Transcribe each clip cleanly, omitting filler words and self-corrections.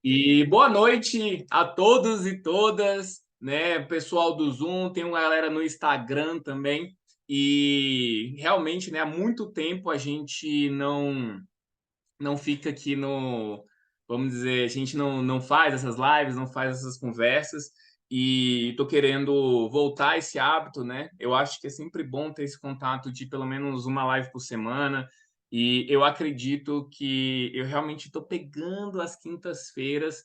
E boa noite a todos e todas, né? Pessoal do Zoom, tem uma galera no Instagram também. E realmente, né, há muito tempo a gente não fica aqui no, vamos dizer, a gente não faz essas lives, não faz essas conversas. E tô querendo voltar a esse hábito, né? Eu acho que é sempre bom ter esse contato de pelo menos uma live por semana. E eu acredito que eu realmente estou pegando as quintas-feiras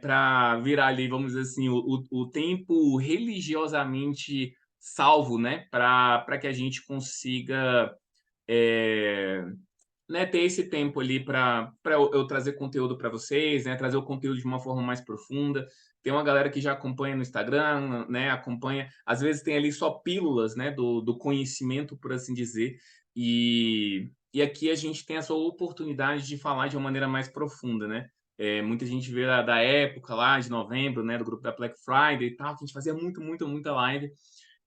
para virar ali, vamos dizer assim, o tempo religiosamente salvo, né? Para que a gente consiga é, né, ter esse tempo ali para eu trazer conteúdo para vocês, né, trazer o conteúdo de uma forma mais profunda. Tem uma galera que já acompanha no Instagram, né, acompanha, às vezes tem ali só pílulas, né, do conhecimento, por assim dizer, e aqui a gente tem essa oportunidade de falar de uma maneira mais profunda, né? Muita gente vê da época lá, de novembro, né, do grupo da Black Friday e tal, que a gente fazia muita live,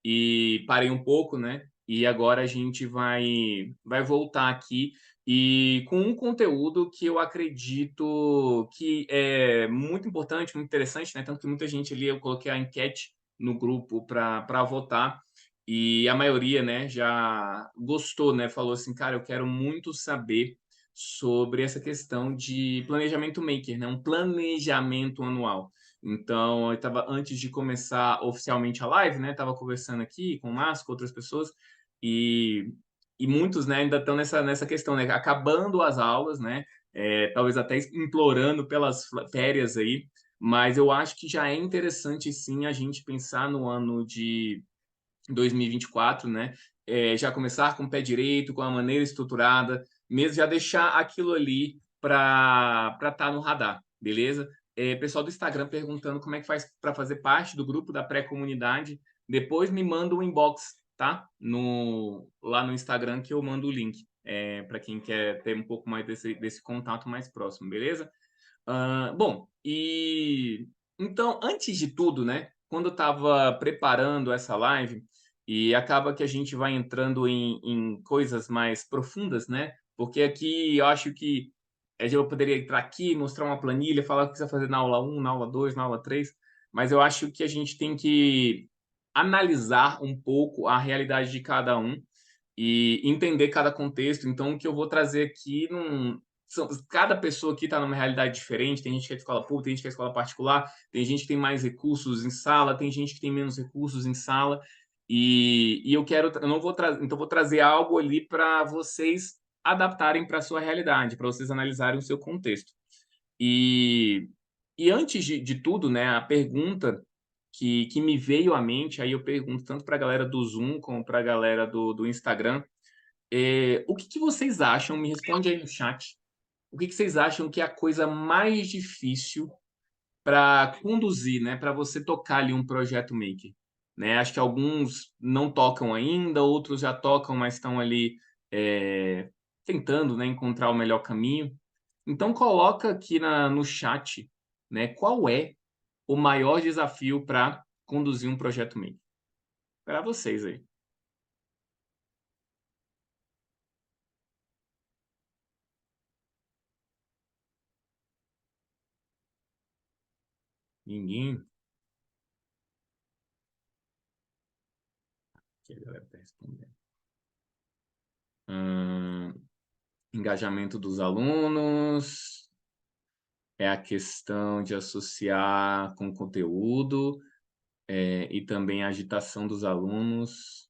e parei um pouco, né? E agora a gente vai voltar aqui e com um conteúdo que eu acredito que é muito importante, muito interessante, né? Tanto que muita gente ali, eu coloquei a enquete no grupo para votar e a maioria, né, já gostou, né? Falou assim, cara, eu quero muito saber sobre essa questão de planejamento maker, né? Um planejamento anual. Então, eu estava antes de começar oficialmente a live, né? Tava conversando aqui com o Márcio, com outras pessoas, e e muitos, né, ainda estão nessa questão, né, acabando as aulas, né, talvez até implorando pelas férias aí, mas eu acho que já é interessante sim a gente pensar no ano de 2024, né, já começar com o pé direito, com a maneira estruturada, mesmo já deixar aquilo ali para estar no radar, beleza? Pessoal do Instagram perguntando como é que faz para fazer parte do grupo da pré-comunidade. Depois me manda um inbox, tá? Lá no Instagram que eu mando o link. Para quem quer ter um pouco mais desse contato mais próximo, beleza? Bom, e então, antes de tudo, né, quando eu estava preparando essa live, e acaba que a gente vai entrando em coisas mais profundas, né? Porque aqui eu acho que eu poderia entrar aqui, mostrar uma planilha, falar o que você vai fazer na aula um, na aula 2, na aula 3, mas eu acho que a gente tem que analisar um pouco a realidade de cada um e entender cada contexto. Então, o que eu vou trazer aqui cada pessoa aqui está numa realidade diferente. Tem gente que é de escola pública, tem gente que é escola particular, tem gente que tem mais recursos em sala, tem gente que tem menos recursos em sala. E eu não vou trazer, então vou trazer algo ali para vocês adaptarem para a sua realidade, para vocês analisarem o seu contexto. E, e antes de tudo, né, a pergunta que me veio à mente, aí eu pergunto tanto para a galera do Zoom como para a galera do Instagram, o que vocês acham? Me responde aí no chat. O que vocês acham que é a coisa mais difícil para conduzir, né, para você tocar ali um projeto maker? Né? Acho que alguns não tocam ainda, outros já tocam, mas estão ali tentando, né, encontrar o melhor caminho. Então coloca aqui no chat, né, qual é o maior desafio para conduzir um projeto maker? Para vocês aí. Ninguém? Que a galera tá respondendo. Hum, engajamento dos alunos, é a questão de associar com conteúdo, e também a agitação dos alunos.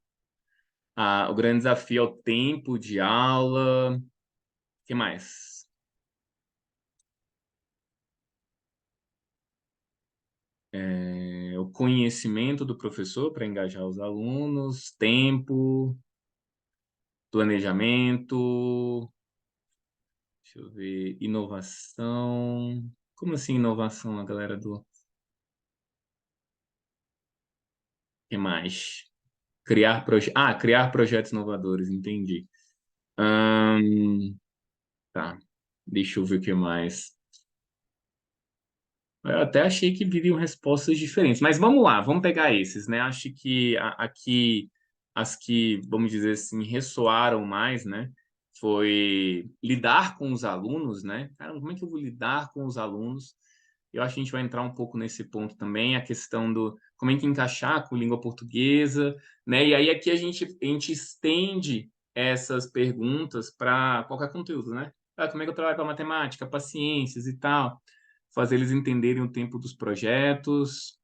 O grande desafio é o tempo de aula. O que mais? O conhecimento do professor para engajar os alunos, tempo, planejamento, deixa eu ver, inovação. Como assim inovação, a galera do. O que mais? Criar projetos inovadores, entendi. Tá, deixa eu ver o que mais. Eu até achei que viriam respostas diferentes, mas vamos lá, vamos pegar esses, né? Acho que aqui as que, vamos dizer assim, ressoaram mais, né? foi lidar com os alunos, né? Cara, como é que eu vou lidar com os alunos? Eu acho que a gente vai entrar um pouco nesse ponto também, a questão do como é que encaixar com língua portuguesa, né? E aí aqui a gente estende essas perguntas para qualquer conteúdo, né? Ah, como é que eu trabalho com a matemática, para ciências e tal, fazer eles entenderem o tempo dos projetos.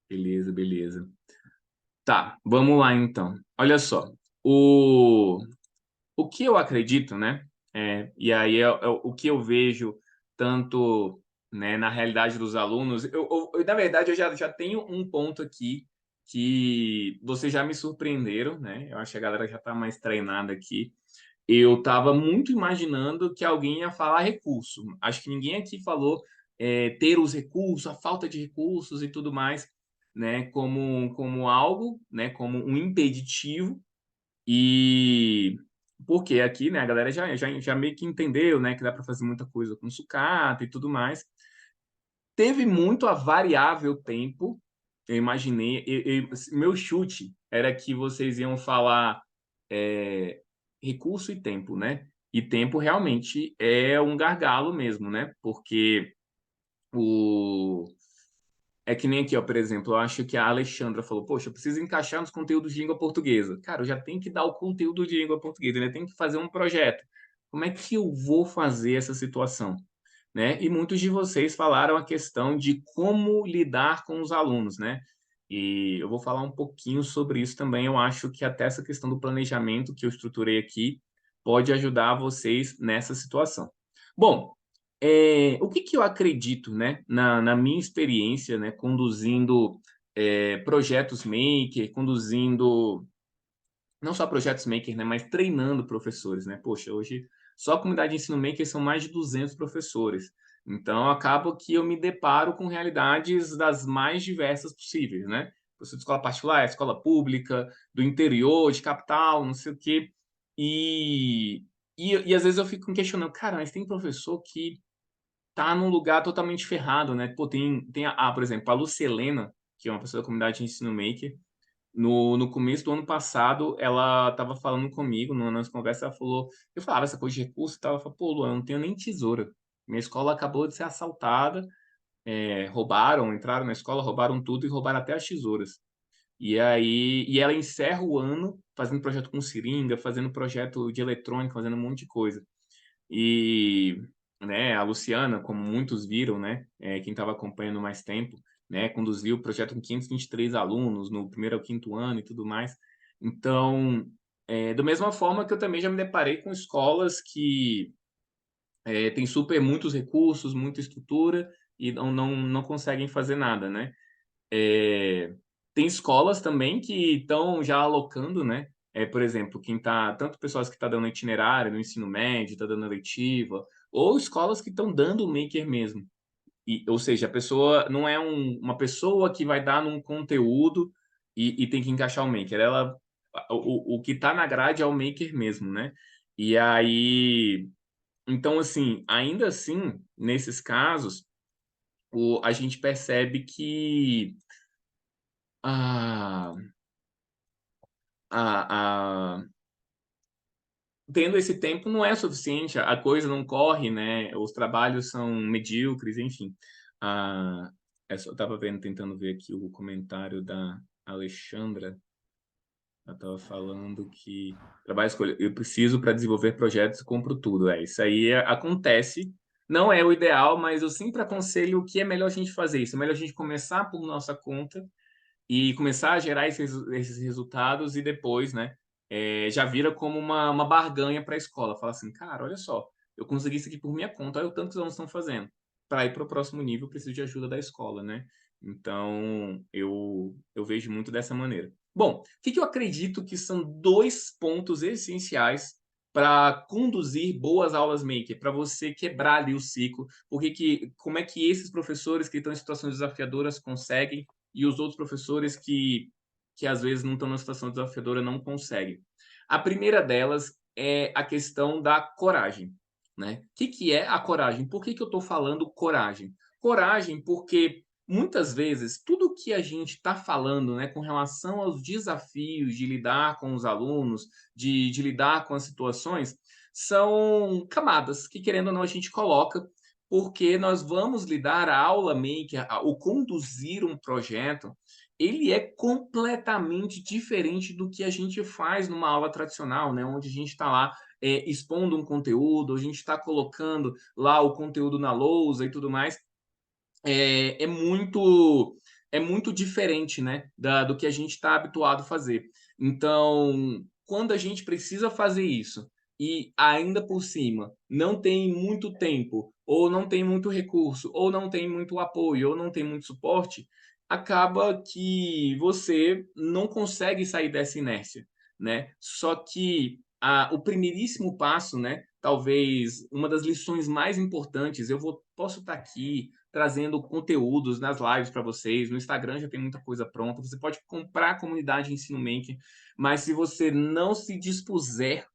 Beleza, beleza. Tá, vamos lá então. Olha só, o o que eu acredito, né? E aí é o que eu vejo tanto, né, na realidade dos alunos. Na verdade, eu já tenho um ponto aqui que vocês já me surpreenderam, né? Eu acho que a galera já está mais treinada aqui. Eu estava muito imaginando que alguém ia falar recurso. Acho que ninguém aqui falou ter os recursos, a falta de recursos e tudo mais, né? Como algo, né? Como um impeditivo e porque aqui, né, a galera já meio que entendeu, né, que dá para fazer muita coisa com sucata e tudo mais. Teve muito a variável tempo. Eu imaginei, meu chute era que vocês iam falar recurso e tempo, né? E tempo realmente é um gargalo mesmo, né? Porque o é que nem aqui, ó, por exemplo, eu acho que a Alexandra falou, poxa, eu preciso encaixar nos conteúdos de língua portuguesa. Cara, eu já tenho que dar o conteúdo de língua portuguesa, né? Tenho que fazer um projeto. Como é que eu vou fazer essa situação? Né? E muitos de vocês falaram a questão de como lidar com os alunos, né? E eu vou falar um pouquinho sobre isso também. Eu acho que até essa questão do planejamento que eu estruturei aqui pode ajudar vocês nessa situação. Bom, o que eu acredito, né, na minha experiência, né, conduzindo projetos maker, conduzindo não só projetos maker, né, mas treinando professores, né? Poxa, hoje só a comunidade de ensino maker são mais de 200 professores. Então, acaba que eu me deparo com realidades das mais diversas possíveis, né? Professor de escola particular, escola pública, do interior, de capital, não sei o quê. E, e às vezes eu fico me questionando, cara, mas tem professor que tá num lugar totalmente ferrado, né? Pô, por exemplo, a Lucelena, que é uma pessoa da comunidade de ensino maker, no começo do ano passado, ela estava falando comigo, numa nossa conversa, ela falou, eu falava essa coisa de recurso e tal, ela falou, pô, Luan, eu não tenho nem tesoura. Minha escola acabou de ser assaltada, entraram na escola, roubaram tudo e roubaram até as tesouras. E ela encerra o ano fazendo projeto com seringa, fazendo projeto de eletrônica, fazendo um monte de coisa. E, né, a Luciana, como muitos viram, né, quem estava acompanhando mais tempo, né, conduziu o projeto com 523 alunos no primeiro ao quinto ano e tudo mais. Então, da mesma forma que eu também já me deparei com escolas que têm super muitos recursos, muita estrutura e não conseguem fazer nada, né? É, tem escolas também que estão já alocando, né? Por exemplo, quem tá, tanto pessoas que estão dando itinerário no ensino médio, está dando letiva, ou escolas que estão dando o maker mesmo. Ou seja, a pessoa não é uma pessoa que vai dar num conteúdo e tem que encaixar o maker. O que está na grade é o maker mesmo, né? E aí, então, assim, ainda assim, nesses casos, a gente percebe que a, a, tendo esse tempo não é suficiente, a coisa não corre, né? Os trabalhos são medíocres, enfim. Ah, eu estava vendo, tentando ver aqui o comentário da Alexandra. Ela estava falando que trabalho escolha, eu preciso para desenvolver projetos, compro tudo. Isso aí acontece. Não é o ideal, mas eu sempre aconselho o que é melhor a gente fazer isso. É melhor a gente começar por nossa conta e começar a gerar esses resultados e depois, né, já vira como uma barganha para a escola. Fala assim, cara, olha só, eu consegui isso aqui por minha conta, olha o tanto que os alunos estão fazendo. Para ir para o próximo nível, eu preciso de ajuda da escola, né? Então, eu vejo muito dessa maneira. Bom, o que eu acredito que são dois pontos essenciais para conduzir boas aulas maker, para você quebrar ali o ciclo, como é que esses professores que estão em situações desafiadoras conseguem e os outros professores que às vezes não estão numa situação desafiadora não conseguem. A primeira delas é a questão da coragem. Né? O que é a coragem? Por que eu estou falando coragem? Coragem porque muitas vezes, tudo que a gente está falando, né, com relação aos desafios de lidar com os alunos, de lidar com as situações, são camadas que, querendo ou não, a gente coloca, porque nós vamos lidar a aula maker, o conduzir um projeto, ele é completamente diferente do que a gente faz numa aula tradicional, né, onde a gente está lá expondo um conteúdo, a gente está colocando lá o conteúdo na lousa e tudo mais. É muito diferente, né, do que a gente está habituado a fazer. Então, quando a gente precisa fazer isso e ainda por cima não tem muito tempo, ou não tem muito recurso, ou não tem muito apoio, ou não tem muito suporte, acaba que você não consegue sair dessa inércia, né? Só que o primeiríssimo passo, né, talvez uma das lições mais importantes, posso estar aqui trazendo conteúdos nas lives para vocês. No Instagram já tem muita coisa pronta. Você pode comprar a comunidade Ensino Maker, mas se você não se dispuser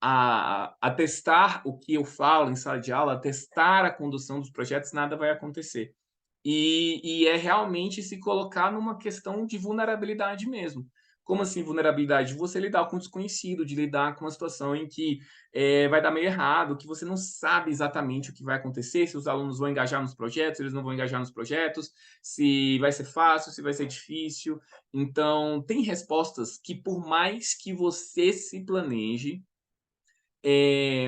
a testar o que eu falo em sala de aula, a testar a condução dos projetos, nada vai acontecer. E é realmente se colocar numa questão de vulnerabilidade mesmo. Como assim vulnerabilidade? De você lidar com o desconhecido, de lidar com uma situação em que vai dar meio errado, que você não sabe exatamente o que vai acontecer, se os alunos vão engajar nos projetos, se eles não vão engajar nos projetos, se vai ser fácil, se vai ser difícil. Então, tem respostas que, por mais que você se planeje,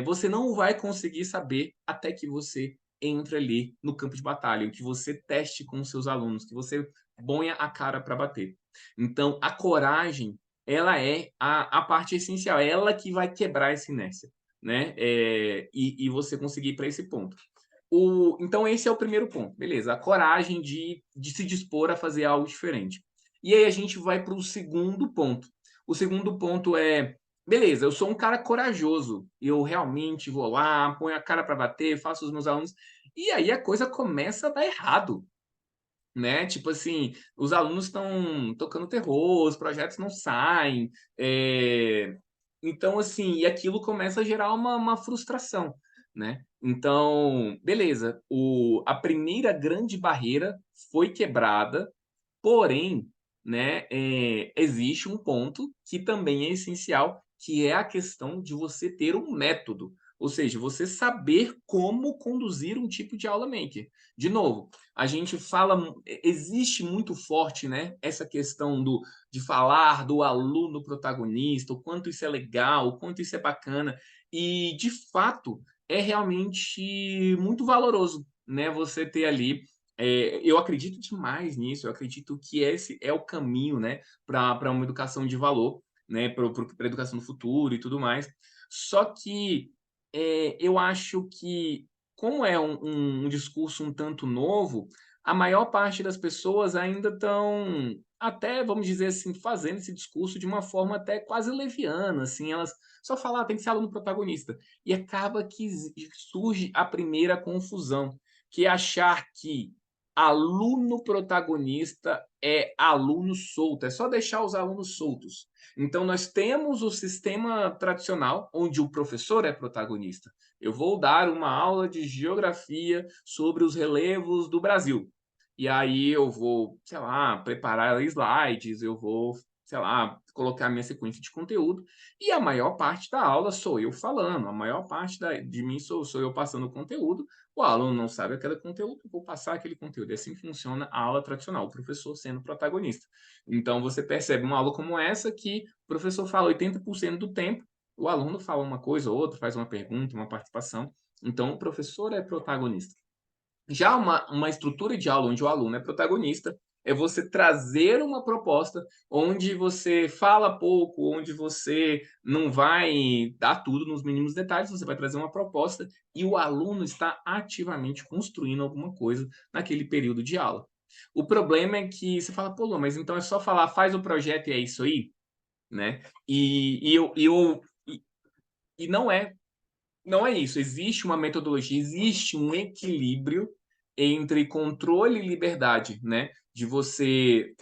você não vai conseguir saber até que você entre ali no campo de batalha, que você teste com os seus alunos, que você ponha a cara para bater. Então, a coragem, ela é a parte essencial, é ela que vai quebrar essa inércia, né? E você conseguir para esse ponto. Então, esse é o primeiro ponto, beleza? A coragem de se dispor a fazer algo diferente. E aí a gente vai para o segundo ponto. O segundo ponto é beleza, eu sou um cara corajoso, eu realmente vou lá, ponho a cara para bater, faço os meus alunos, e aí a coisa começa a dar errado, né? Tipo assim, os alunos estão tocando terror, os projetos não saem, então assim, e aquilo começa a gerar uma frustração, né? Então, beleza, a primeira grande barreira foi quebrada. Porém, né, existe um ponto que também é essencial, que é a questão de você ter um método, ou seja, você saber como conduzir um tipo de aula maker. De novo, a gente fala, existe muito forte, né, essa questão de falar do aluno protagonista, o quanto isso é legal, o quanto isso é bacana, e de fato é realmente muito valoroso, né, você ter ali eu acredito demais nisso, eu acredito que esse é o caminho, né, para uma educação de valor, né, para a educação do futuro e tudo mais. Só que eu acho que, como é um discurso um tanto novo, a maior parte das pessoas ainda estão, até, vamos dizer assim, fazendo esse discurso de uma forma até quase leviana, assim, elas só falam, tem que ser aluno protagonista. E acaba que surge a primeira confusão, que é achar que aluno protagonista é aluno solto, é só deixar os alunos soltos. Então, nós temos o sistema tradicional, onde o professor é protagonista. Eu vou dar uma aula de geografia sobre os relevos do Brasil. E aí eu vou, sei lá, preparar slides, eu vou, sei lá, colocar minha sequência de conteúdo. E a maior parte da aula sou eu falando, a maior parte de mim sou eu passando o conteúdo. O aluno não sabe aquele conteúdo, eu vou passar aquele conteúdo. E assim funciona a aula tradicional, o professor sendo protagonista. Então, você percebe uma aula como essa que o professor fala 80% do tempo, o aluno fala uma coisa ou outra, faz uma pergunta, uma participação. Então, o professor é protagonista. Já uma estrutura de aula onde o aluno é protagonista é você trazer uma proposta onde você fala pouco, onde você não vai dar tudo nos mínimos detalhes, você vai trazer uma proposta e o aluno está ativamente construindo alguma coisa naquele período de aula. O problema é que você fala, pô, Lu, mas então é só falar, faz o projeto e é isso aí, né? E não é isso. Existe uma metodologia, existe um equilíbrio entre controle e liberdade, né? De você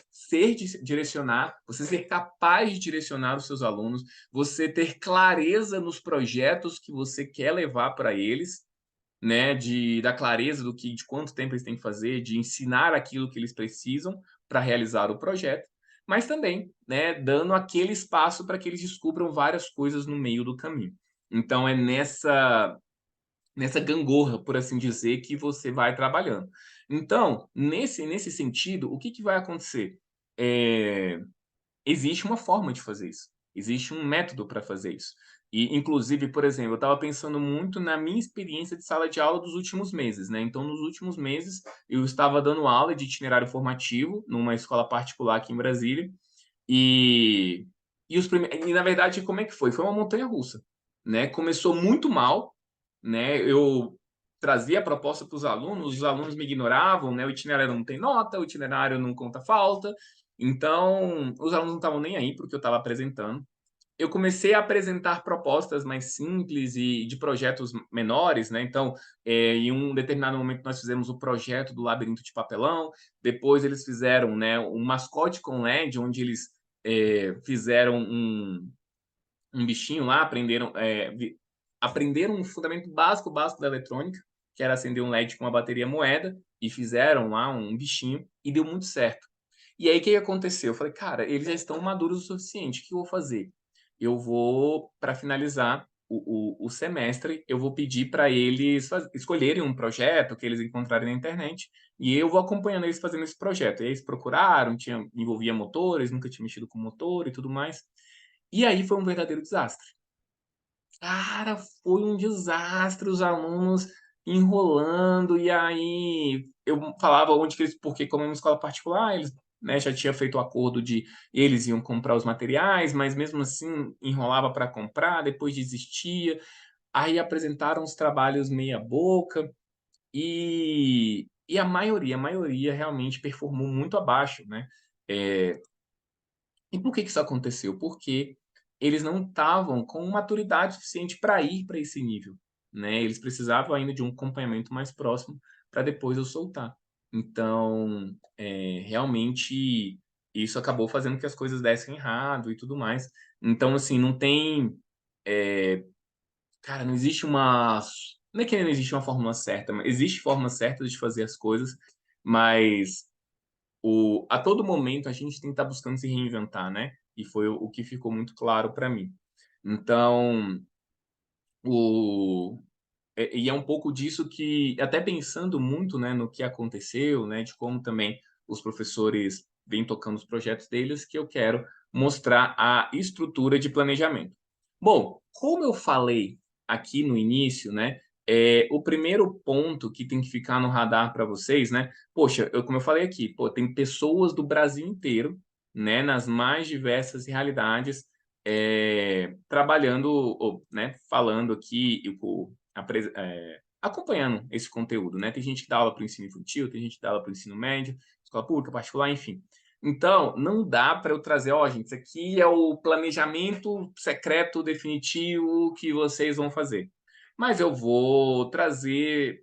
direcionar, você ser capaz de direcionar os seus alunos, você ter clareza nos projetos que você quer levar para eles, né, da clareza de quanto tempo eles têm que fazer, de ensinar aquilo que eles precisam para realizar o projeto, mas também, né, dando aquele espaço para que eles descubram várias coisas no meio do caminho. Então é nessa gangorra, por assim dizer, que você vai trabalhando. Então, nesse sentido, o que que vai acontecer? Eh, Existe uma forma de fazer isso, existe um método para fazer isso. E, inclusive, por exemplo, eu estava pensando muito na minha experiência de sala de aula dos últimos meses, né. Então, nos últimos meses, eu estava dando aula de itinerário formativo numa escola particular aqui em Brasília, e na verdade, como é que foi? Foi uma montanha-russa, né. Começou muito mal, né, eu trazia a proposta para os alunos me ignoravam, né, o itinerário não tem nota, o itinerário não conta falta, então os alunos não estavam nem aí para o que eu estava apresentando. Eu comecei a apresentar propostas mais simples e de projetos menores, né, então, em um determinado momento nós fizemos o projeto do labirinto de papelão, depois eles fizeram, né, um mascote com LED, onde eles, fizeram um bichinho lá, aprenderam um fundamento básico da eletrônica, que era acender um LED com uma bateria moeda, e fizeram lá um bichinho, e deu muito certo. E aí, o que que aconteceu? Eu falei: "Cara, eles já estão maduros o suficiente, o que eu vou fazer? Eu vou, para finalizar o semestre, eu vou pedir para eles escolherem um projeto que eles encontrarem na internet, e eu vou acompanhando eles fazendo esse projeto". E aí eles procuraram, envolvia motores, nunca tinha mexido com motor e tudo mais. E aí foi um verdadeiro desastre. Cara, foi um desastre, os alunos enrolando, e aí eu falava onde que eles, porque como é uma escola particular, eles, né, já tinha feito o acordo de eles iam comprar os materiais, mas mesmo assim enrolava para comprar, depois desistia, aí apresentaram os trabalhos meia boca, e a maioria realmente performou muito abaixo, né. Eh e por que que isso aconteceu? Porque eles não estavam com maturidade suficiente para ir para esse nível, né, eles precisavam ainda de um acompanhamento mais próximo para depois eu soltar. Então, realmente isso acabou fazendo que as coisas dessem errado e tudo mais. Então, assim, não tem, eh, cara, não existe não é que não existe uma fórmula certa, mas existe formas certas de fazer as coisas, mas a todo momento a gente tem que estar buscando se reinventar, né, e foi o que ficou muito claro para mim. Então, o e é um pouco disso que, até pensando muito, né, no que aconteceu, né, de como também os professores vêm tocando os projetos deles, que eu quero mostrar a estrutura de planejamento. Bom, como eu falei aqui no início, né, o primeiro ponto que tem que ficar no radar para vocês, né, poxa, como eu falei aqui, pô, tem pessoas do Brasil inteiro, né, nas mais diversas realidades, trabalhando ou, né, falando aqui acompanhando esse conteúdo, né. Tem gente que dá aula para o ensino infantil, tem gente que dá aula para o ensino médio, escola pública, particular, enfim. Então, não dá para eu trazer: "Ó, gente, isso aqui é o planejamento secreto definitivo que vocês vão fazer". Mas eu vou trazer,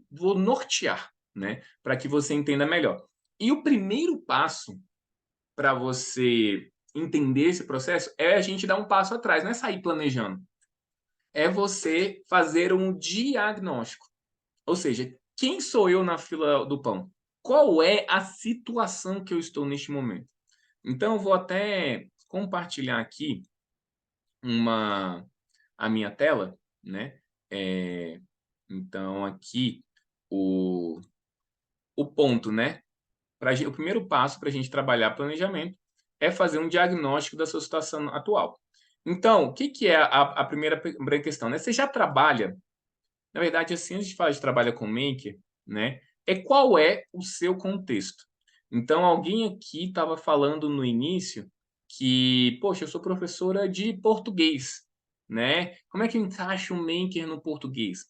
vou nortear, né, para que você entenda melhor. E o primeiro passo para você entender esse processo é a gente dar um passo atrás, não é sair planejando, é você fazer um diagnóstico. Ou seja, quem sou eu na fila do pão? Qual é a situação que eu estou neste momento? Então, eu vou até compartilhar aqui uma a minha tela, né? Eh, então, aqui o, o ponto, né? O primeiro passo para a gente trabalhar planejamento é fazer um diagnóstico da sua situação atual. Então, o que, que é a primeira questão? Né? Você já trabalha. Na verdade, assim, a gente fala de trabalha com maker, né, qual é o seu contexto. Então, alguém aqui estava falando no início que: "Poxa, eu sou professora de português, né, como é que eu encaixo um maker no português?".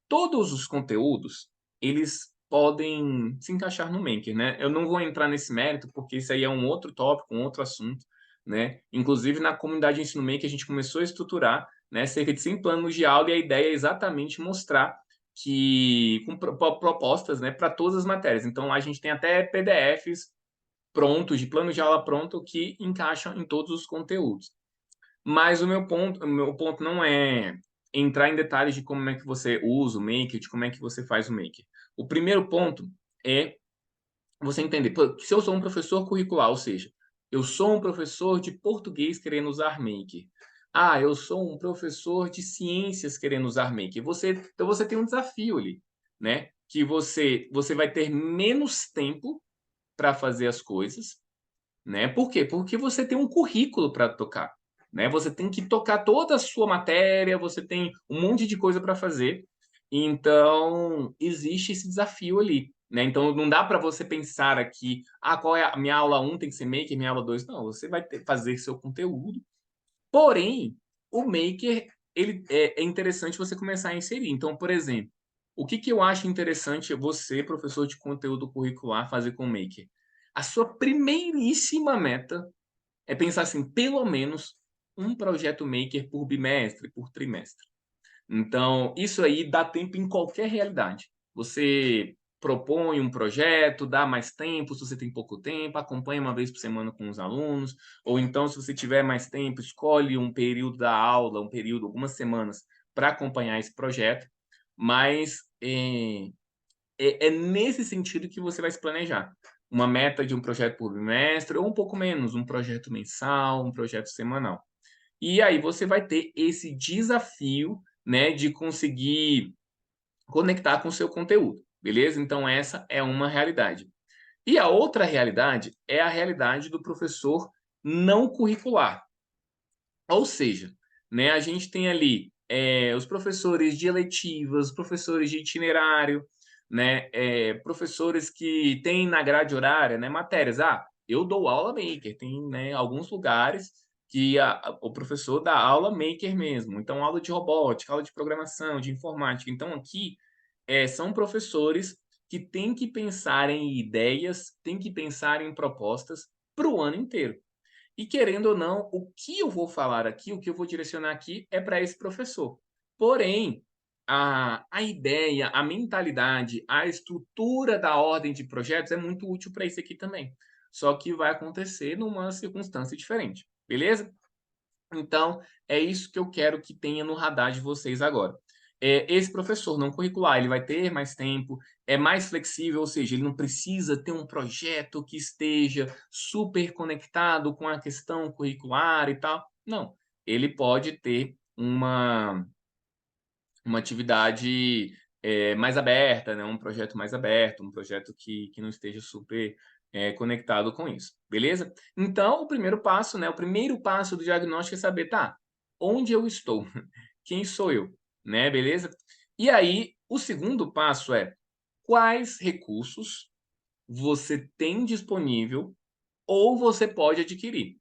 Todos os conteúdos, eles podem se encaixar no maker, né. Eu não vou entrar nesse mérito, porque isso aí é um outro tópico, um outro assunto, né. Inclusive, na comunidade de ensino maker, a gente começou a estruturar, né, cerca de 100 planos de aula, e a ideia é exatamente mostrar que com propostas, né, para todas as matérias. Então lá a gente tem até PDFs prontos, de plano de aula pronto, que encaixam em todos os conteúdos. Mas o meu ponto não é entrar em detalhes de como é que você usa o Maker, de como é que você faz o Maker. O primeiro ponto é você entender, pô, se eu sou um professor curricular, ou seja, eu sou um professor de português querendo usar Maker. Ah, eu sou um professor de ciências querendo usar Maker. Então você tem um desafio ali, né? Que você vai ter menos tempo para fazer as coisas, né? Por quê? Porque você tem um currículo para tocar, né? Você tem que tocar toda a sua matéria, você tem um monte de coisa para fazer. Então, existe esse desafio ali, né? Então, não dá para você pensar aqui, qual é a minha aula um tem que ser Maker, minha aula 2 não, você vai fazer seu conteúdo. Porém, o Maker, ele é interessante você começar a inserir. Então, por exemplo, o que que eu acho interessante você, professor de conteúdo curricular, fazer com o Maker? A sua primeiríssima meta é pensar assim, pelo menos um projeto Maker por bimestre, por trimestre. Então, isso aí dá tempo em qualquer realidade. Você propõe um projeto, dá mais tempo, se você tem pouco tempo, acompanha uma vez por semana com os alunos, ou então, se você tiver mais tempo, escolhe um período da aula, um período, algumas semanas, para acompanhar esse projeto. Mas é nesse sentido que você vai se planejar. Uma meta de um projeto por bimestre, ou um pouco menos, um projeto mensal, um projeto semanal. E aí você vai ter esse desafio, né, de conseguir conectar com o seu conteúdo, beleza? Então essa é uma realidade. E a outra realidade é a realidade do professor não curricular. Ou seja, né, a gente tem ali os professores de eletivas, professores de itinerário, né, professores que têm na grade horária, né, matérias. Eu dou aula maker, tem, né, alguns lugares que o professor dá aula maker mesmo. Então, aula de robótica, aula de programação, de informática. Então, aqui são professores que têm que pensar em ideias, têm que pensar em propostas para o ano inteiro. E querendo ou não, o que eu vou falar aqui, o que eu vou direcionar aqui é para esse professor. Porém, a ideia, a mentalidade, a estrutura da ordem de projetos é muito útil para isso aqui também. Só que vai acontecer numa circunstância diferente, beleza? Então, é isso que eu quero que tenha no radar de vocês agora. Esse professor não curricular, ele vai ter mais tempo, é mais flexível, ou seja, ele não precisa ter um projeto que esteja super conectado com a questão curricular e tal. Não, ele pode ter uma atividade mais aberta, né? Um projeto mais aberto, um projeto que não esteja super conectado com isso, beleza? Então, o primeiro passo, né? O primeiro passo do diagnóstico é saber, tá, onde eu estou? Quem sou eu? Né? Beleza? E aí, o segundo passo é quais recursos você tem disponível ou você pode adquirir.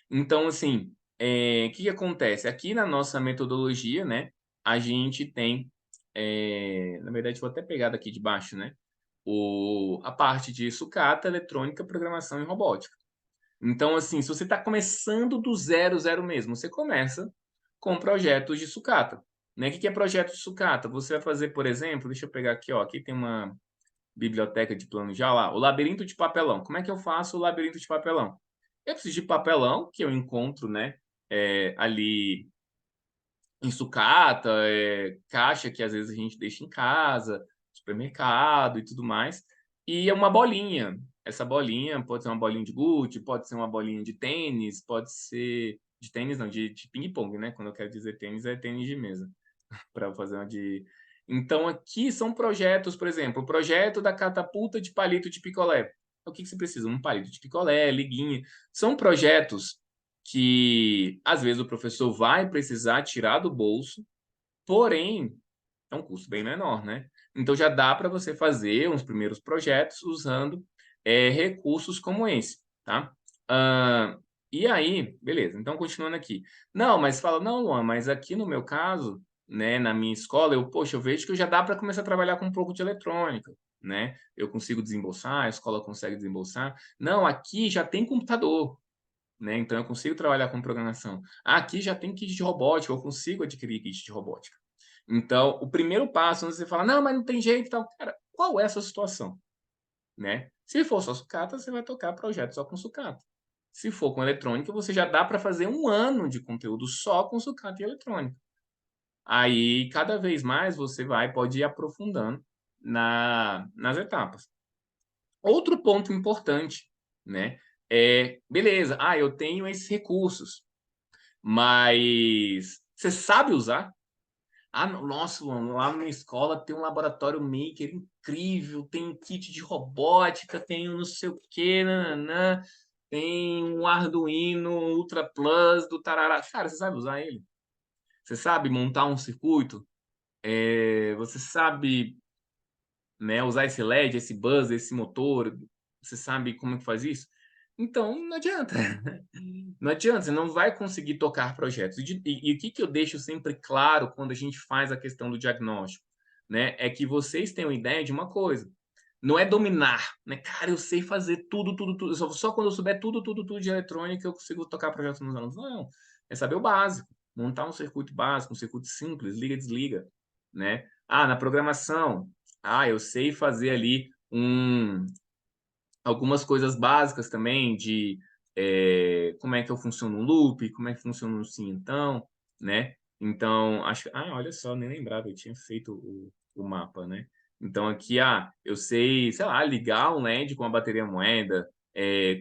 Então, assim, o que que acontece? Aqui na nossa metodologia, né, a gente tem, na verdade, vou até pegar daqui de baixo, né, a parte de sucata, eletrônica, programação e robótica. Então, assim, se você está começando do zero, zero mesmo, você começa com projetos de sucata. Né? O que que é projeto de sucata? Você vai fazer, por exemplo, deixa eu pegar aqui, ó, aqui tem uma biblioteca de plano já lá, o labirinto de papelão. Como é que eu faço o labirinto de papelão? Eu preciso de papelão, que eu encontro, né, ali em sucata, caixa que às vezes a gente deixa em casa, supermercado e tudo mais, e é uma bolinha. Essa bolinha pode ser uma bolinha de gude, pode ser uma bolinha de tênis, pode ser de tênis não, de ping-pong, né? Quando eu quero dizer tênis, é tênis de mesa para fazer uma de. Então, aqui são projetos, por exemplo, o projeto da catapulta de palito de picolé. O que que você precisa? Um palito de picolé, liguinha. São projetos que, às vezes, o professor vai precisar tirar do bolso, porém, é um custo bem menor, né? Então, já dá para você fazer uns primeiros projetos usando recursos como esse, tá? Ah, e aí, beleza. Então, continuando aqui. Não, mas fala, não, Luan, mas aqui no meu caso, né, na minha escola, poxa, eu vejo que já dá para começar a trabalhar com um pouco de eletrônica, né? Eu consigo desembolsar, a escola consegue desembolsar. Não, aqui já tem computador, né? Então eu consigo trabalhar com programação. Aqui já tem kit de robótica, eu consigo adquirir kit de robótica. Então, o primeiro passo, quando você fala, não, mas não tem jeito e tal, cara, qual é a sua situação? Né? Se for só sucata, você vai tocar projeto só com sucata. Se for com eletrônica, você já dá para fazer um ano de conteúdo só com sucata e eletrônica. Aí, cada vez mais, você pode ir aprofundando nas etapas. Outro ponto importante, né, beleza, eu tenho esses recursos, mas você sabe usar? Nossa, mano, lá na minha escola tem um laboratório maker incrível, tem um kit de robótica, tem um não sei o quê, nã tem um Arduino Ultra Plus do tarará. Cara, você sabe usar ele? Você sabe montar um circuito? Você sabe, né, usar esse LED, esse buzzer, esse motor? Você sabe como é que faz isso? Então não adianta. Não adianta, você não vai conseguir tocar projetos. E o que que eu deixo sempre claro quando a gente faz a questão do diagnóstico, né, é que vocês tenham ideia de uma coisa, não é dominar, né, "Cara, eu sei fazer tudo, tudo, tudo, só quando eu souber tudo, tudo, tudo de eletrônica eu consigo tocar projetos nos alunos". Não, é saber o básico, montar um circuito básico, um circuito simples, liga, desliga, né. Na programação, eu sei fazer ali algumas coisas básicas também de, como é que eu funciono um loop, como é que funciona um sim então, né. Então acho olha só, nem lembrava, eu tinha feito o mapa, né. Então aqui, eu sei, sei lá, ligar um LED com a bateria moeda,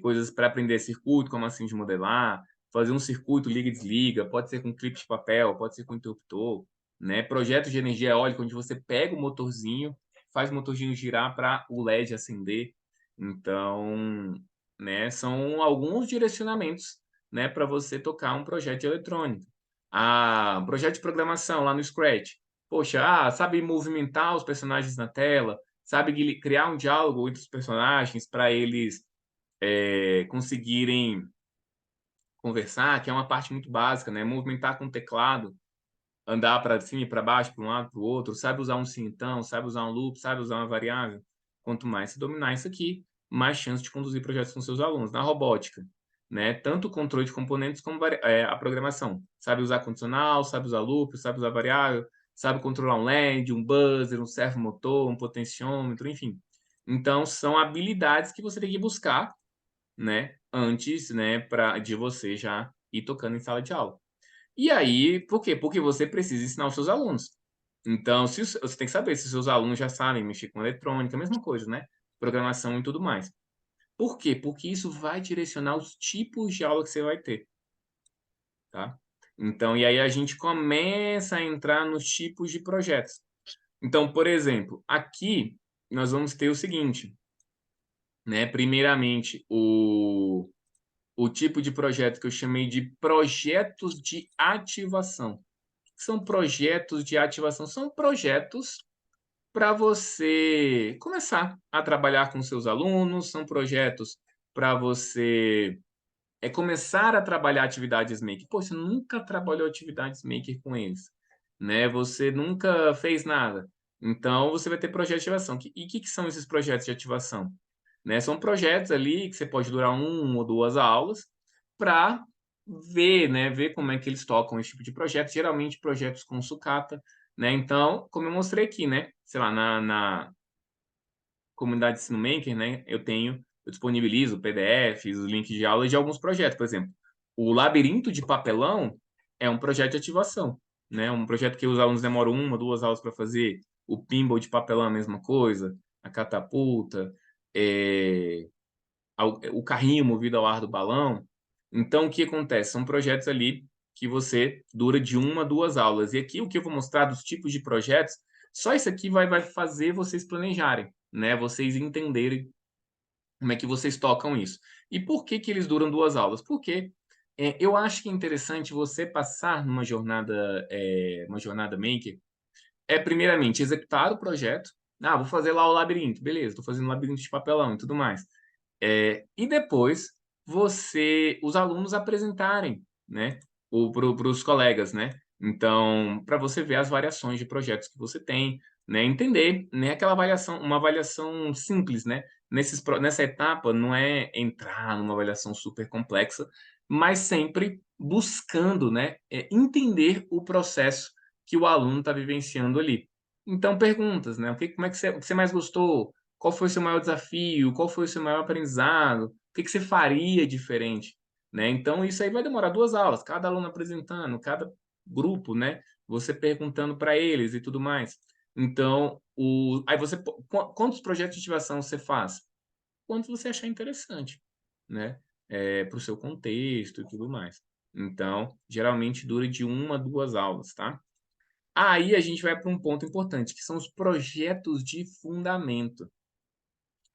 coisas para aprender circuito, como assim de modelar, fazer um circuito liga e desliga, pode ser com clipe de papel, pode ser com interruptor, né. Projetos de energia eólica, onde você pega o motorzinho, faz o motorzinho girar para o LED acender. Então, né, são alguns direcionamentos, né, para você tocar um projeto de eletrônica. Um projeto de programação lá no Scratch. Poxa, sabe movimentar os personagens na tela, sabe criar um diálogo entre os personagens para eles conseguirem conversar, que é uma parte muito básica, né? Movimentar com o teclado, andar para cima e para baixo, para um lado, para o outro, sabe usar um sim então, sabe usar um loop, sabe usar uma variável. Quanto mais você dominar isso aqui, mais chance de conduzir projetos com seus alunos. Na robótica, né? Tanto o controle de componentes como a programação. Sabe usar condicional, sabe usar loop, sabe usar variável, sabe controlar um LED, um buzzer, um servomotor, um potenciômetro, enfim. Então, são habilidades que você tem que buscar, né? Antes, né? De você já ir tocando em sala de aula. E aí, por quê? Porque você precisa ensinar os seus alunos. Então, se você tem que saber se os seus alunos já sabem mexer com eletrônica, a mesma coisa, né? Programação e tudo mais. Por quê? Porque isso vai direcionar os tipos de aula que você vai ter, tá? Então, e aí a gente começa a entrar nos tipos de projetos. Então, por exemplo, aqui nós vamos ter o seguinte, né? Primeiramente, o tipo de projeto que eu chamei de projetos de ativação. São projetos de ativação, são projetos para você começar a trabalhar com seus alunos, são projetos para você começar a trabalhar atividades maker. Pô, você nunca trabalhou atividades maker com eles, né? Você nunca fez nada. Então, você vai ter projetos de ativação. E o que são esses projetos de ativação? Né? São projetos ali que você pode durar 1 ou 2 aulas para ver, né? Ver como é que eles tocam esse tipo de projeto. Geralmente, projetos com sucata, né? Então, como eu mostrei aqui, né? Sei lá, na comunidade de ensino maker, né, eu disponibilizo PDFs, os links de aula de alguns projetos, por exemplo, o labirinto de papelão é um projeto de ativação, né, um projeto que os alunos demoram 1 ou 2 aulas para fazer, o pinball de papelão é a mesma coisa, a catapulta, o carrinho movido ao ar do balão. Então, o que acontece? São projetos ali que você dura de 1 a 2 aulas. E aqui o que eu vou mostrar dos tipos de projetos, só isso aqui vai fazer vocês planejarem, né? Vocês entenderem como é que vocês tocam isso. E por que que eles duram 2 aulas? Porque eu acho que é interessante você passar numa jornada, uma jornada maker, primeiramente executar o projeto. Vou fazer lá o labirinto, beleza, estou fazendo labirinto de papelão e tudo mais. E depois os alunos apresentarem, né, para os colegas, né? Então, para você ver as variações de projetos que você tem, né? Entender, né? Aquela avaliação, uma avaliação simples, né? Nessa etapa não é entrar numa avaliação super complexa, mas sempre buscando, né? Entender o processo que o aluno está vivenciando ali. Então, perguntas, né? Como é que o que você mais gostou? Qual foi o seu maior desafio? Qual foi o seu maior aprendizado? O que que você faria diferente? Né? Então, isso aí vai demorar 2 aulas, cada aluno apresentando, cada grupo, né? você perguntando para eles e tudo mais. Então, aí você quantos projetos de ativação você faz? Quantos você achar interessante, né, para o seu contexto e tudo mais. Então, geralmente dura de 1 a 2 aulas, tá. Aí a gente vai para um ponto importante, que são os projetos de fundamento.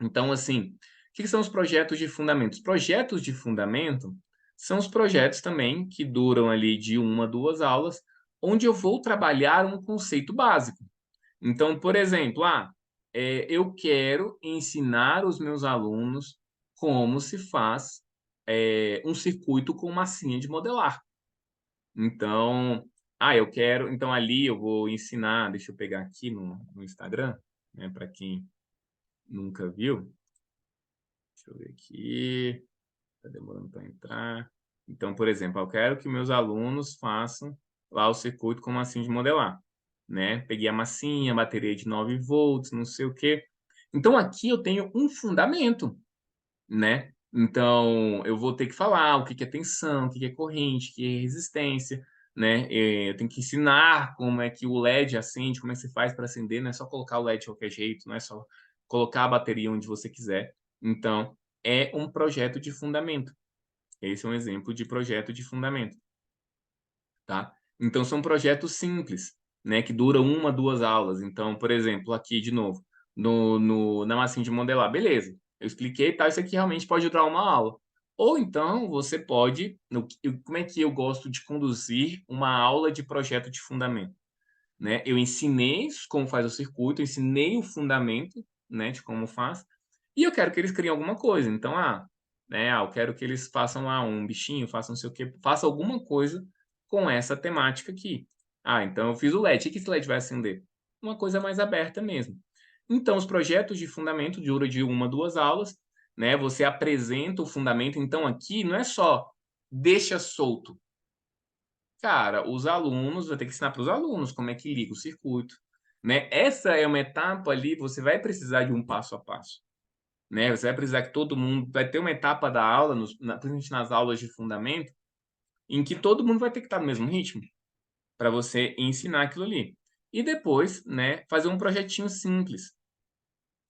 Então, assim, o que são os projetos de fundamento? Os projetos de fundamento são os projetos também que duram ali de 1 a 2 aulas, onde eu vou trabalhar um conceito básico. Então, por exemplo, eu quero ensinar os meus alunos como se faz, um circuito com massinha de modelar. Então, então ali eu vou ensinar, deixa eu pegar aqui no Instagram, né, para quem nunca viu. Deixa eu ver aqui, tá demorando para entrar. Então, por exemplo, eu quero que meus alunos façam lá o circuito com massinha de modelar, né? Peguei a massinha, bateria de 9 volts, não sei o quê. Então aqui eu tenho um fundamento, né? Então eu vou ter que falar o que que é tensão, o que que é corrente, o que é resistência, né? Eu tenho que ensinar como é que o LED acende, como é que você faz para acender, não é só colocar o LED de qualquer jeito, não é só colocar a bateria onde você quiser. Então, é um projeto de fundamento. Esse é um exemplo de projeto de fundamento, tá? Então são projetos simples, né, que duram 1, 2 aulas. Então, por exemplo, aqui de novo, na massinha de modelar, beleza, eu expliquei, tá, isso aqui realmente pode durar uma aula. Ou então você pode, como é que eu gosto de conduzir uma aula de projeto de fundamento, né? Eu ensinei como faz o circuito, ensinei o fundamento, né, de como faz, e eu quero que eles criem alguma coisa. Então, eu quero que eles façam lá um bichinho, façam não sei o quê, faça alguma coisa com essa temática aqui. Então eu fiz o LED, o que esse LED vai acender? Uma coisa mais aberta mesmo. Então, os projetos de fundamento duram de 1 a 2 aulas, né? Você apresenta o fundamento, então aqui não é só deixa solto. Cara, os alunos vai ter que ensinar para os alunos como é que liga o circuito, né. Essa é uma etapa ali, você vai precisar de um passo a passo, né, você vai precisar que todo mundo vai ter uma etapa da aula principalmente nas aulas de fundamento, em que todo mundo vai ter que estar no mesmo ritmo, para você ensinar aquilo ali. E depois, né, fazer um projetinho simples,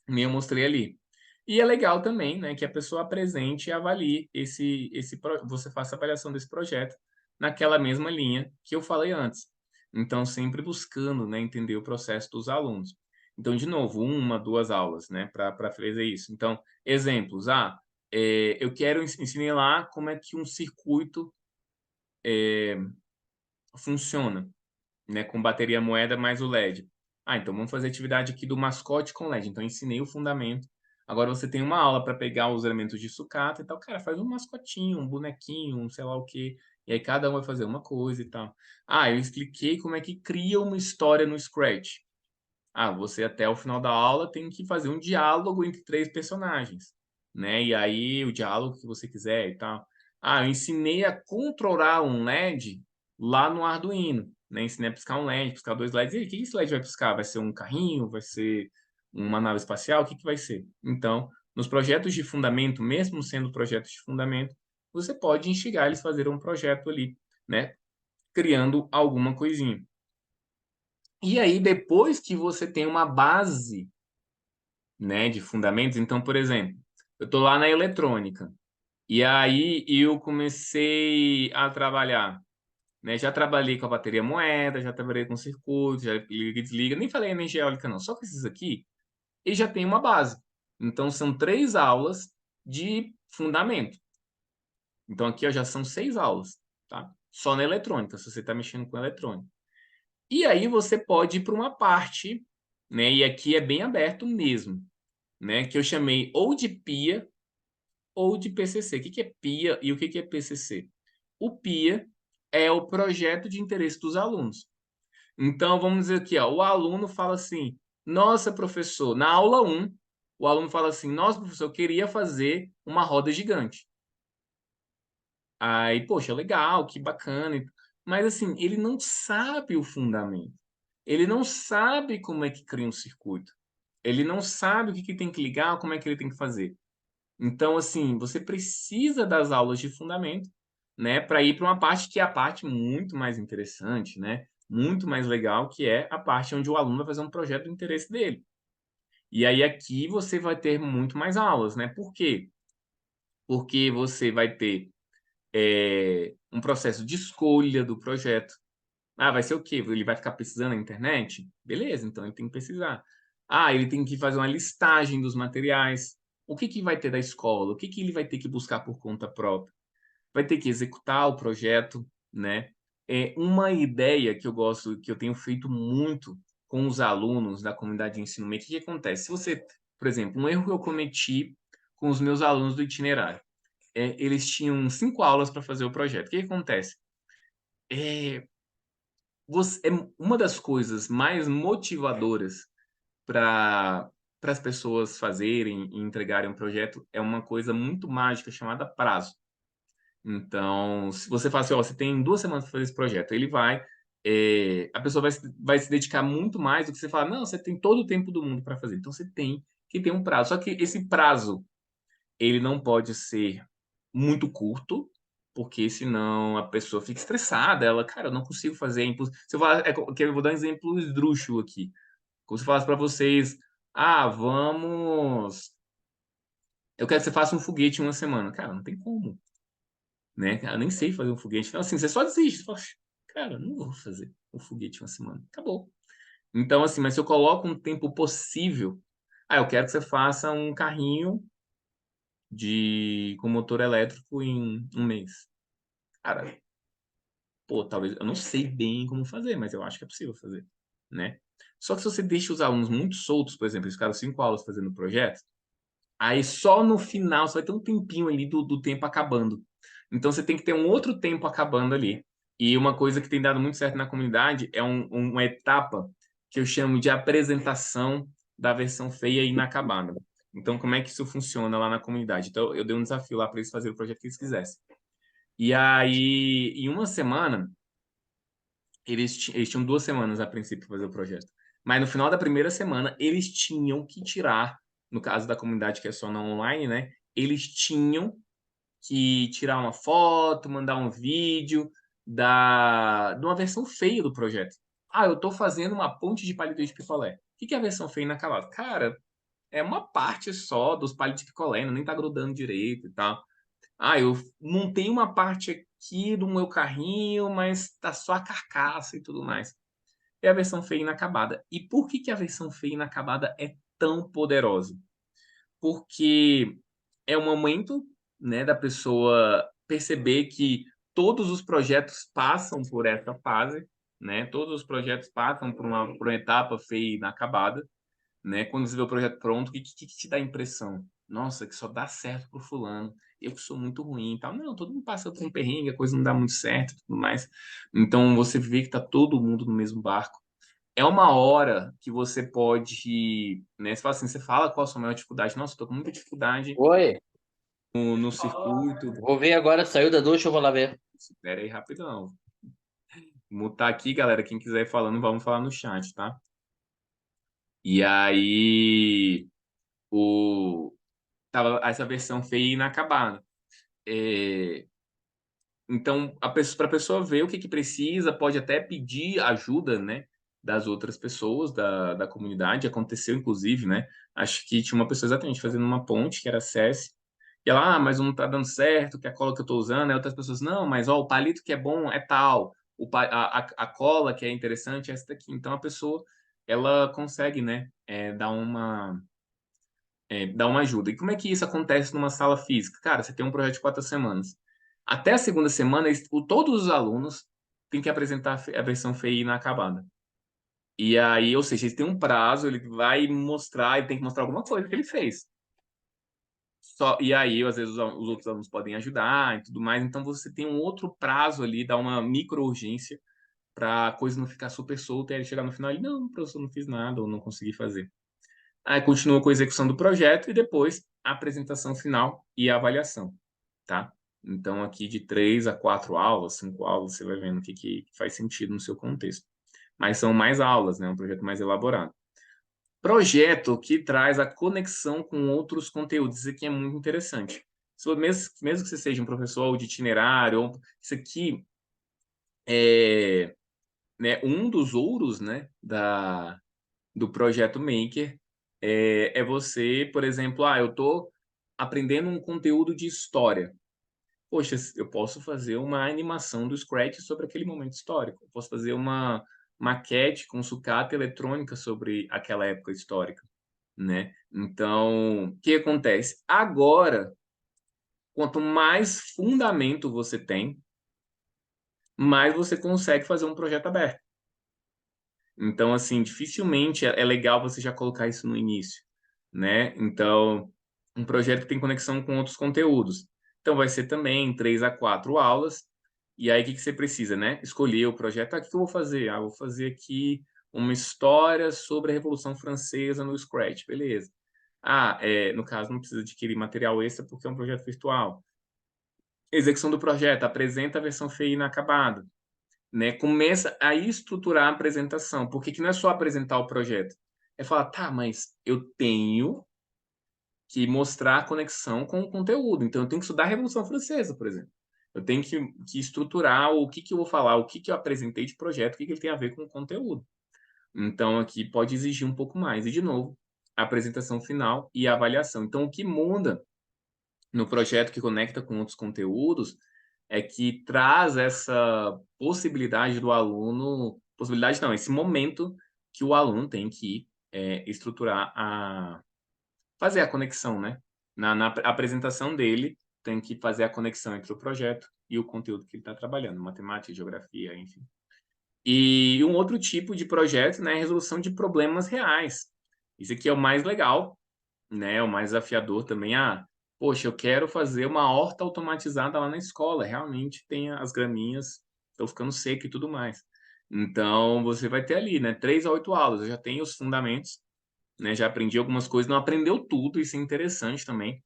nem eu mostrei ali. E é legal também, né, que a pessoa apresente e avalie você faça a avaliação desse projeto naquela mesma linha que eu falei antes. Então, sempre buscando, né, entender o processo dos alunos. Então, de novo, 1, 2 aulas, né, para fazer isso. Então, exemplos, eu quero ensinei lá como é que um circuito funciona, né, com bateria moeda mais o LED. Então vamos fazer atividade aqui do mascote com LED. Então ensinei o fundamento. Agora você tem uma aula para pegar os elementos de sucata e tal. Cara, faz um mascotinho, um bonequinho, um sei lá o quê. E aí cada um vai fazer uma coisa e tal. Eu expliquei como é que cria uma história no Scratch. Você até o final da aula tem que fazer um diálogo entre 3 personagens, né? E aí o diálogo que você quiser e tal. Eu ensinei a controlar um LED lá no Arduino, né? Ensinei a piscar um LED, piscar 2 LEDs. E aí, o que esse LED vai piscar? Vai ser um carrinho? Vai ser uma nave espacial? O que que vai ser? Então, nos projetos de fundamento, mesmo sendo projetos de fundamento, você pode instigar eles a fazer um projeto ali, né? Criando alguma coisinha. E aí, depois que você tem uma base, né, de fundamentos, então, por exemplo, eu estou lá na eletrônica, e aí eu comecei a trabalhar, né, já trabalhei com a bateria moeda, já trabalhei com circuito, já liga e desliga, nem falei energia eólica não, só com esses aqui, e já tem uma base. Então, são 3 aulas de fundamento. Então, aqui ó, já são 6 aulas, tá? Só na eletrônica, se você está mexendo com eletrônica. E aí você pode ir para uma parte, né, e aqui é bem aberto mesmo, né, que eu chamei ou de PIA ou de PCC. O que que é PIA e o que que é PCC? O PIA é o projeto de interesse dos alunos. Então, vamos dizer aqui, o aluno fala assim: "Nossa, professor", na aula 1, o aluno fala assim: "Nossa, professor, eu queria fazer uma roda gigante". Aí, poxa, legal, que bacana. Mas assim, ele não sabe o fundamento. Ele não sabe como é que cria um circuito. Ele não sabe o que que tem que ligar, como é que ele tem que fazer. Então, assim, você precisa das aulas de fundamento, né, para ir para uma parte que é a parte muito mais interessante, né, muito mais legal, que é a parte onde o aluno vai fazer um projeto do interesse dele. E aí aqui você vai ter muito mais aulas, né? Por quê? Porque você vai ter um processo de escolha do projeto. Ah, vai ser o quê? Ele vai ficar pesquisando na internet? Beleza, então ele tem que pesquisar. Ah, ele tem que fazer uma listagem dos materiais. O que que vai ter da escola? O que que ele vai ter que buscar por conta própria? Vai ter que executar o projeto, né? É uma ideia que eu gosto, que eu tenho feito muito com os alunos da comunidade de ensino médio. O que que acontece? Se você, por exemplo, um erro que eu cometi com os meus alunos do itinerário, eles tinham 5 aulas para fazer o projeto. O que que acontece? É, é uma das coisas mais motivadoras para as pessoas fazerem e entregarem um projeto é uma coisa muito mágica chamada prazo. Então, se você fala assim, ó, você tem 2 semanas para fazer esse projeto, ele vai, a pessoa vai se dedicar muito mais do que você falar, não, você tem todo o tempo do mundo para fazer. Então, você tem que ter um prazo. Só que esse prazo, ele não pode ser muito curto, porque senão a pessoa fica estressada. Ela, cara, eu não consigo fazer. Se eu, falar, eu vou dar um exemplo esdrúxulo aqui. Como se eu falasse para vocês, ah, vamos. Eu quero que você faça um foguete em uma semana. Cara, não tem como, né? Eu nem sei fazer um foguete. Então, assim, você só desiste. Você fala, cara, não vou fazer um foguete em uma semana. Acabou. Então, assim, mas se eu coloco um tempo possível, eu quero que você faça um carrinho com motor elétrico em um mês. Cara, pô, talvez eu não sei bem como fazer, mas eu acho que é possível fazer, né? Só que se você deixa os alunos muito soltos, por exemplo, eles ficaram 5 aulas fazendo o projeto, aí só no final você vai ter um tempinho ali do tempo acabando. Então você tem que ter um outro tempo acabando ali. E uma coisa que tem dado muito certo na comunidade é uma etapa que eu chamo de apresentação da versão feia e inacabada. Então, como é que isso funciona lá na comunidade? Então, eu dei um desafio lá para eles fazerem o projeto que eles quisessem. E aí, em uma semana, eles tinham 2 semanas a princípio para fazer o projeto. Mas no final da primeira semana, eles tinham que tirar, no caso da comunidade que é só na online, né? Eles tinham que tirar uma foto, mandar um vídeo de uma versão feia do projeto. Ah, eu estou fazendo uma ponte de palito de picolé. O que que é a versão feia inacabada? Cara, é uma parte só dos palitos de picolé, nem tá grudando direito e tal. Ah, eu montei uma parte aqui do meu carrinho, mas tá só a carcaça e tudo mais. É a versão feia inacabada. E por que que a versão feia inacabada é tão poderosa? Porque é o momento, né, da pessoa perceber que todos os projetos passam por essa fase, né? Todos os projetos passam por uma etapa feia e inacabada, né? Quando você vê o projeto pronto, o que te dá a impressão? Nossa, que só dá certo pro fulano. Eu que sou muito ruim e tal. Não, todo mundo passa por um perrengue, a coisa não dá muito certo e tudo mais. Então você vê que tá todo mundo no mesmo barco. É uma hora que você pode, né? Você fala assim, você fala qual a sua maior dificuldade. Nossa, eu tô com muita dificuldade Oi, no circuito. vou ver agora, saiu da ducha, eu vou lá ver. Espera aí rapidão. Mutar aqui, galera. Quem quiser ir falando, vamos falar no chat, tá? E aí, o tava essa versão feia e inacabada. É, então, para a pessoa ver o que precisa, pode até pedir ajuda, né, das outras pessoas da comunidade. Aconteceu, inclusive, né? Acho que tinha uma pessoa exatamente fazendo uma ponte, que era SES, e ela, mas não tá dando certo, que a cola que eu tô usando, aí outras pessoas, não, mas ó, o palito que é bom é tal, a cola que é interessante é essa daqui. Então, a pessoa, ela consegue, né, dar uma ajuda. E como é que isso acontece numa sala física? Cara, você tem um projeto de 4 semanas. Até a segunda semana, todos os alunos têm que apresentar a versão FEI inacabada. E aí, ou seja, ele tem um prazo, ele vai mostrar, ele tem que mostrar alguma coisa que ele fez. E aí, às vezes, os outros alunos podem ajudar e tudo mais. Então, você tem um outro prazo ali, dá uma micro-urgência para a coisa não ficar super solta e aí chegar no final e, não, professor, não fiz nada ou não consegui fazer. Aí continua com a execução do projeto e depois a apresentação final e a avaliação, tá? Então, aqui de 3 a 4 aulas, 5 aulas, você vai vendo o que faz sentido no seu contexto. Mas são mais aulas, né? Um projeto mais elaborado. Projeto que traz a conexão com outros conteúdos. Isso aqui é muito interessante. Mesmo que você seja um professor de itinerário, isso aqui né, um dos ouros, né, do projeto Maker é você, por exemplo, eu estou aprendendo um conteúdo de história. Poxa, eu posso fazer uma animação do Scratch sobre aquele momento histórico. Eu posso fazer uma maquete com sucata eletrônica sobre aquela época histórica, né? Então, o que acontece? Agora, quanto mais fundamento você tem, mais você consegue fazer um projeto aberto. Então, assim, dificilmente é legal você já colocar isso no início, né? Então, um projeto que tem conexão com outros conteúdos. Então, vai ser também 3 a 4 aulas. E aí, o que você precisa, né? Escolher o projeto. O que eu vou fazer? Vou fazer aqui uma história sobre a Revolução Francesa no Scratch. Beleza. No caso, não precisa adquirir material extra porque é um projeto virtual. Execução do projeto. Apresenta a versão FEI inacabada, né? Começa a estruturar a apresentação, porque que não é só apresentar o projeto, é falar, tá, mas eu tenho que mostrar a conexão com o conteúdo, então eu tenho que estudar a Revolução Francesa, por exemplo. Eu tenho que estruturar o que eu vou falar, o que eu apresentei de projeto, o que ele tem a ver com o conteúdo. Então, aqui pode exigir um pouco mais. E, de novo, a apresentação final e a avaliação. Então, o que muda no projeto que conecta com outros conteúdos é que traz essa possibilidade do aluno, possibilidade não, esse momento que o aluno tem que estruturar fazer a conexão, né? Na apresentação dele, tem que fazer a conexão entre o projeto e o conteúdo que ele está trabalhando, matemática, geografia, enfim. E um outro tipo de projeto, né, é a resolução de problemas reais. Isso aqui é o mais legal, né, o mais desafiador também. Poxa, eu quero fazer uma horta automatizada lá na escola. Realmente tem as graminhas, estão ficando secas e tudo mais. Então, você vai ter ali, né, 3 a 8 aulas. Eu já tenho os fundamentos, né, já aprendi algumas coisas, não aprendeu tudo, isso é interessante também.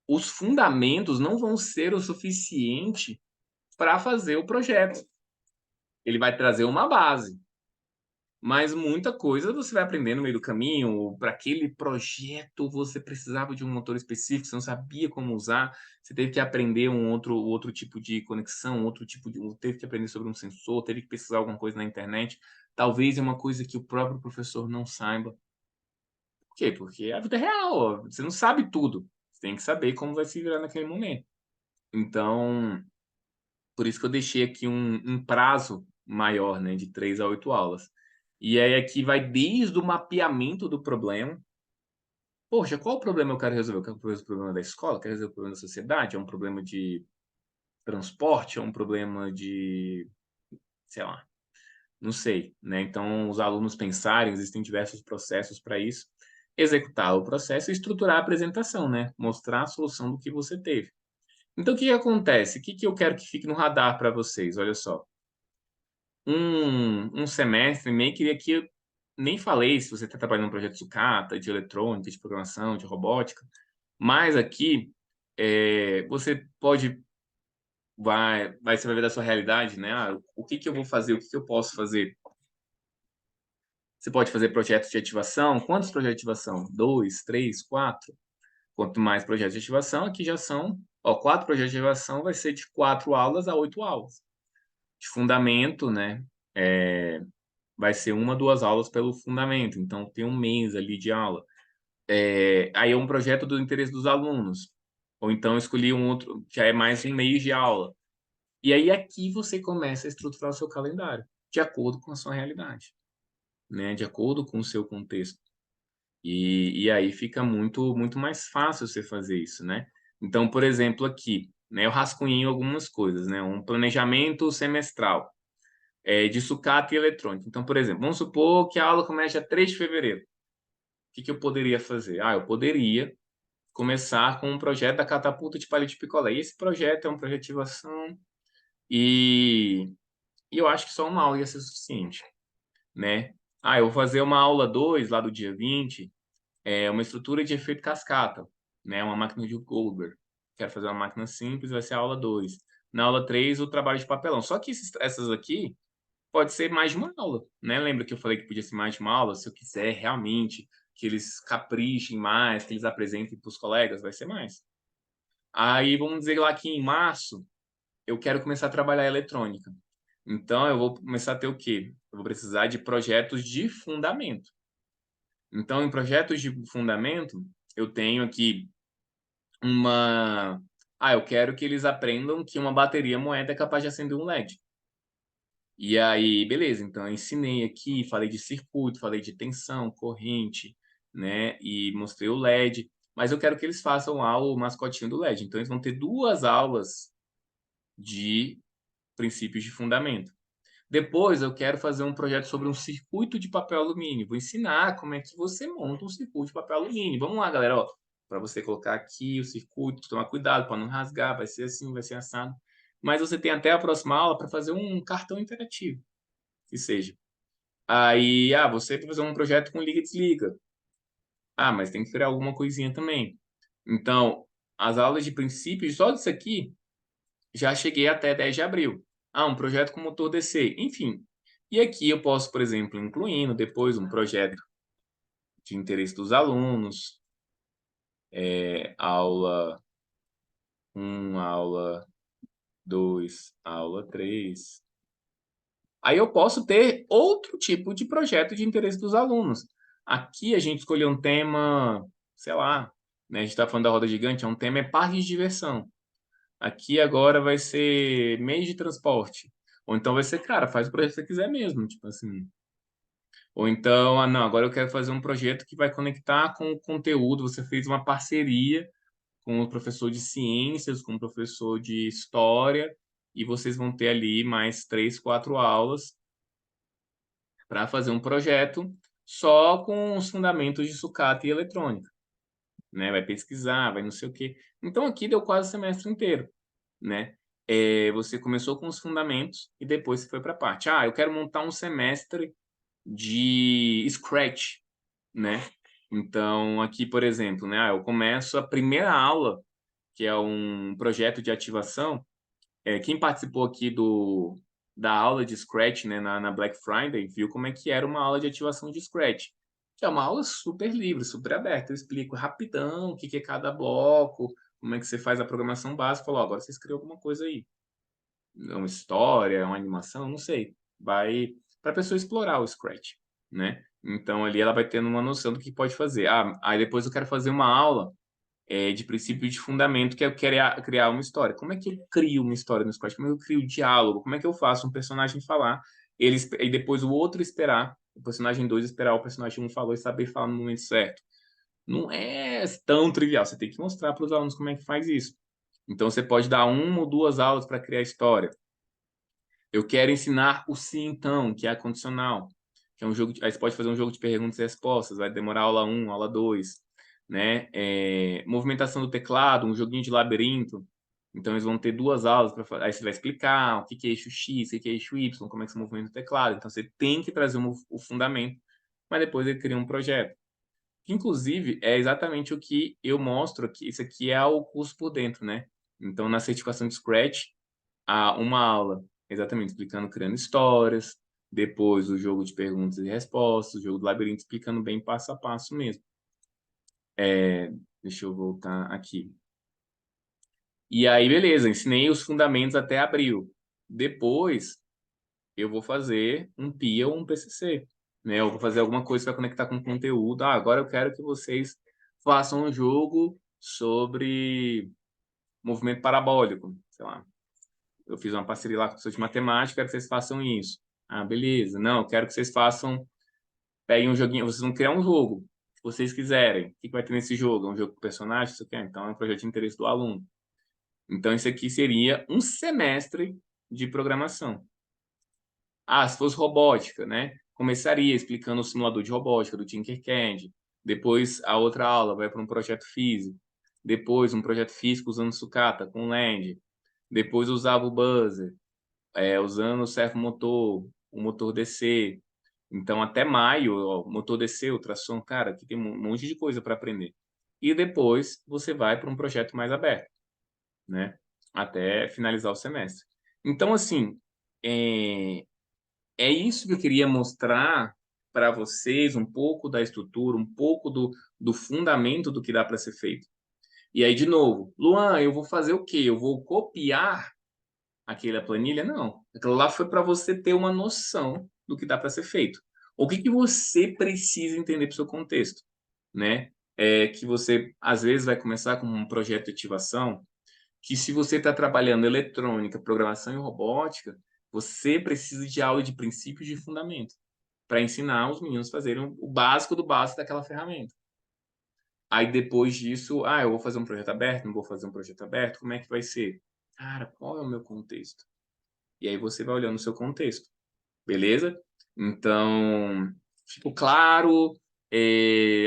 Os fundamentos não vão ser o suficiente para fazer o projeto. Ele vai trazer uma base, mas muita coisa você vai aprender no meio do caminho. Para aquele projeto, você precisava de um motor específico, você não sabia como usar, você teve que aprender um outro tipo de conexão, outro tipo de. Teve que aprender sobre um sensor, teve que pesquisar alguma coisa na internet. Talvez é uma coisa que o próprio professor não saiba. Por quê? Porque a vida é real, você não sabe tudo. Você tem que saber como vai se virar naquele momento. Então, por isso que eu deixei aqui um prazo maior, né, de 3 a 8 aulas. E aí aqui vai desde o mapeamento do problema. Poxa, qual o problema eu quero resolver? Eu quero resolver o problema da escola? Quero resolver o problema da sociedade? É um problema de transporte? É um problema de, sei lá, não sei, né? Então, os alunos pensarem, existem diversos processos para isso. Executar o processo e estruturar a apresentação, né? Mostrar a solução do que você teve. Então, o que acontece? O que eu quero que fique no radar para vocês? Olha só. Um semestre meio que aqui nem falei se você está trabalhando num projeto sucata, de eletrônica, de programação, de robótica, mas aqui você pode você vai ver da sua realidade, né? O que eu vou fazer, o que eu posso fazer? Você pode fazer projetos de ativação. Quantos projetos de ativação? 2, 3, 4. Quanto mais projetos de ativação, aqui já são, 4 projetos de ativação vai ser de 4 aulas a 8 aulas. De fundamento, né? Vai ser 1 a 2 aulas pelo fundamento, então tem um mês ali de aula. Aí é um projeto do interesse dos alunos, ou então escolhi um outro, já é mais um mês de aula. E aí aqui você começa a estruturar o seu calendário, de acordo com a sua realidade, né? De acordo com o seu contexto. E aí fica muito mais fácil você fazer isso, né? Então, por exemplo, aqui, né, eu rascunhei algumas coisas, né? Um planejamento semestral de sucata e eletrônica. Então, por exemplo, vamos supor que a aula começa dia 3 de fevereiro. O que eu poderia fazer? Eu poderia começar com um projeto da catapulta de palito de picolé. E esse projeto é um projeto de ativação e eu acho que só uma aula ia ser suficiente, né? Eu vou fazer uma aula 2 lá do dia 20, uma estrutura de efeito cascata, né? Uma máquina de Goldberg. Quero fazer uma máquina simples, vai ser a aula 2. Na aula 3, o trabalho de papelão. Só que essas aqui pode ser mais de uma aula, né? Lembra que eu falei que podia ser mais de uma aula? Se eu quiser realmente que eles caprichem mais, que eles apresentem para os colegas, vai ser mais. Aí vamos dizer lá que em março eu quero começar a trabalhar eletrônica. Então, eu vou começar a ter o quê? Eu vou precisar de projetos de fundamento. Então, em projetos de fundamento, eu tenho aqui uma... eu quero que eles aprendam que uma bateria moeda é capaz de acender um LED. E aí, beleza, então eu ensinei aqui, falei de circuito, falei de tensão, corrente, né? E mostrei o LED, mas eu quero que eles façam lá o mascotinho do LED. Então, eles vão ter 2 aulas de princípios de fundamento. Depois, eu quero fazer um projeto sobre um circuito de papel alumínio. Vou ensinar como é que você monta um circuito de papel alumínio. Vamos lá, galera, ó, para você colocar aqui o circuito, tomar cuidado para não rasgar, vai ser assim, vai ser assado. Mas você tem até a próxima aula para fazer um cartão interativo, que seja. Aí, você vai fazer um projeto com liga e desliga. Mas tem que criar alguma coisinha também. Então, as aulas de princípios, só disso aqui, já cheguei até 10 de abril. Um projeto com motor DC, enfim. E aqui eu posso, por exemplo, incluindo depois um projeto de interesse dos alunos, aula 1, aula 2, aula 3. Aí eu posso ter outro tipo de projeto de interesse dos alunos. Aqui a gente escolheu um tema, sei lá, né? A gente está falando da roda gigante, um tema é parque de diversão. Aqui agora vai ser meio de transporte. Ou então vai ser, cara, faz o projeto que você quiser mesmo, tipo assim. Ou então, não, agora eu quero fazer um projeto que vai conectar com o conteúdo. Você fez uma parceria com o professor de ciências, com o professor de história, e vocês vão ter ali mais 3, 4 aulas para fazer um projeto só com os fundamentos de sucata e eletrônica, né? Vai pesquisar, vai não sei o quê. Então aqui deu quase o semestre inteiro, né? Você começou com os fundamentos e depois você foi para a parte. Eu quero montar um semestre de Scratch, né? Então aqui, por exemplo, né? Eu começo a primeira aula, que é um projeto de ativação. Quem participou aqui da aula de Scratch, né, na Black Friday, viu como é que era uma aula de ativação de Scratch. Que é uma aula super livre, super aberta. Eu explico rapidão o que é cada bloco, como é que você faz a programação básica. Falou, agora vocês criam alguma coisa aí. Uma história, uma animação, não sei. Vai para a pessoa explorar o Scratch, né? Então ali ela vai tendo uma noção do que pode fazer. Aí depois eu quero fazer uma aula de princípio de fundamento, que é criar uma história. Como é que eu crio uma história no Scratch? Como é que eu crio diálogo? Como é que eu faço um personagem falar, e depois o outro esperar, o personagem 2 esperar o personagem 1 falou e saber falar no momento certo? Não é tão trivial, você tem que mostrar para os alunos como é que faz isso. Então você pode dar 1 ou 2 aulas para criar história. Eu quero ensinar o sim então, que é a condicional, que é um jogo aí você pode fazer um jogo de perguntas e respostas, vai demorar aula 1, aula 2, né? Movimentação do teclado, um joguinho de labirinto. Então eles vão ter 2 aulas para aí você vai explicar o que é eixo X, o que é eixo Y, como é que se movimenta o teclado. Então você tem que trazer o fundamento, mas depois ele cria um projeto. Que inclusive é exatamente o que eu mostro aqui. Isso aqui é o curso por dentro, né? Então na certificação de Scratch uma aula exatamente explicando, criando histórias, depois o jogo de perguntas e respostas, o jogo do labirinto, explicando bem passo a passo mesmo. Deixa eu voltar aqui. E aí, beleza, ensinei os fundamentos até abril. Depois, eu vou fazer um PIA ou um PCC, né? Eu vou fazer alguma coisa para conectar com conteúdo. Agora eu quero que vocês façam um jogo sobre movimento parabólico, sei lá. Eu fiz uma parceria lá com o professor de matemática, quero que vocês façam isso. Beleza. Não, eu quero que vocês peguem um joguinho, vocês vão criar um jogo, se vocês quiserem. O que vai ter nesse jogo? É um jogo com personagem? Isso quer? Então é um projeto de interesse do aluno. Então isso aqui seria um semestre de programação. Se fosse robótica, né? Começaria explicando o simulador de robótica do Tinkercad. Depois a outra aula vai para um projeto físico. Depois um projeto físico usando sucata com LED. Depois usava o buzzer. Usando o servomotor, o motor DC. Então, até maio, ó, motor DC, ultrassom, cara, aqui tem um monte de coisa para aprender. E depois você vai para um projeto mais aberto, né? Até finalizar o semestre. Então, assim, é isso que eu queria mostrar para vocês, um pouco da estrutura, um pouco do fundamento do que dá para ser feito. E aí, de novo, Luan, eu vou fazer o quê? Eu vou copiar aquela planilha? Não. Aquilo lá foi para você ter uma noção do que dá para ser feito. O que que você precisa entender para o seu contexto, né? É que você, às vezes, vai começar com um projeto de ativação que se você está trabalhando eletrônica, programação e robótica, você precisa de aula de princípios de fundamento para ensinar os meninos a fazerem o básico do básico daquela ferramenta. Aí depois disso, eu vou fazer um projeto aberto, não vou fazer um projeto aberto, como é que vai ser? Cara, qual é o meu contexto? E aí você vai olhando o seu contexto, beleza? Então, ficou claro.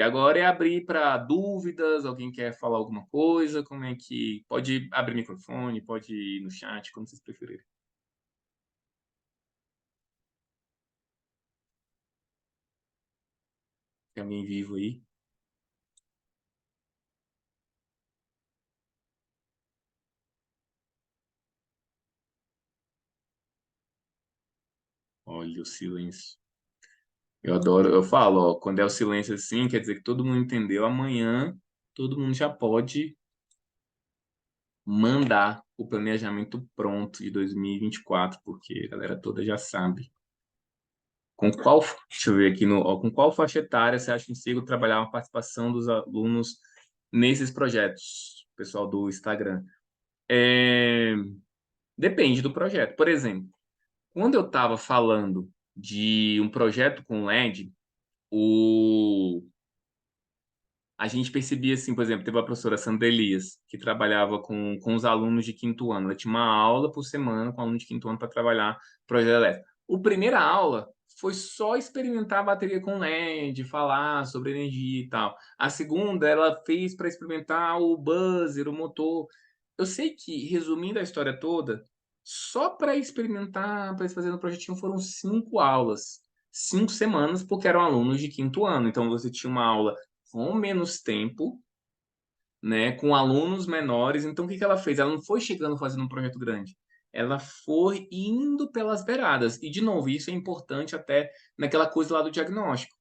Agora é abrir para dúvidas. Alguém quer falar alguma coisa? Como é que. Pode abrir microfone, pode ir no chat, como vocês preferirem. Tem alguém vivo aí? Olha o silêncio. Eu adoro, eu falo, ó, quando é o silêncio assim, quer dizer que todo mundo entendeu. Amanhã todo mundo já pode mandar o planejamento pronto de 2024, porque a galera toda já sabe. Deixa eu ver aqui com qual faixa etária você acha que consigo trabalhar a participação dos alunos nesses projetos, pessoal do Instagram? É, Depende do projeto. Por exemplo, quando eu estava falando de um projeto com LED, o a gente percebia assim, por exemplo, teve a professora Sandra Elias, que trabalhava com os alunos de quinto ano. Ela tinha uma aula por semana com aluno de quinto ano para trabalhar projeto elétrico. A primeira aula foi só experimentar a bateria com LED, falar sobre energia e tal. A segunda, ela fez para experimentar o buzzer, o motor. Eu sei que, resumindo a história toda, só para experimentar, para fazer no projetinho, foram 5 aulas. 5 semanas, porque eram alunos de quinto ano. Então, você tinha uma aula com menos tempo, né, com alunos menores. Então, o que que ela fez? Ela não foi chegando fazendo um projeto grande. Ela foi indo pelas beiradas. E, de novo, isso é importante até naquela coisa lá do diagnóstico.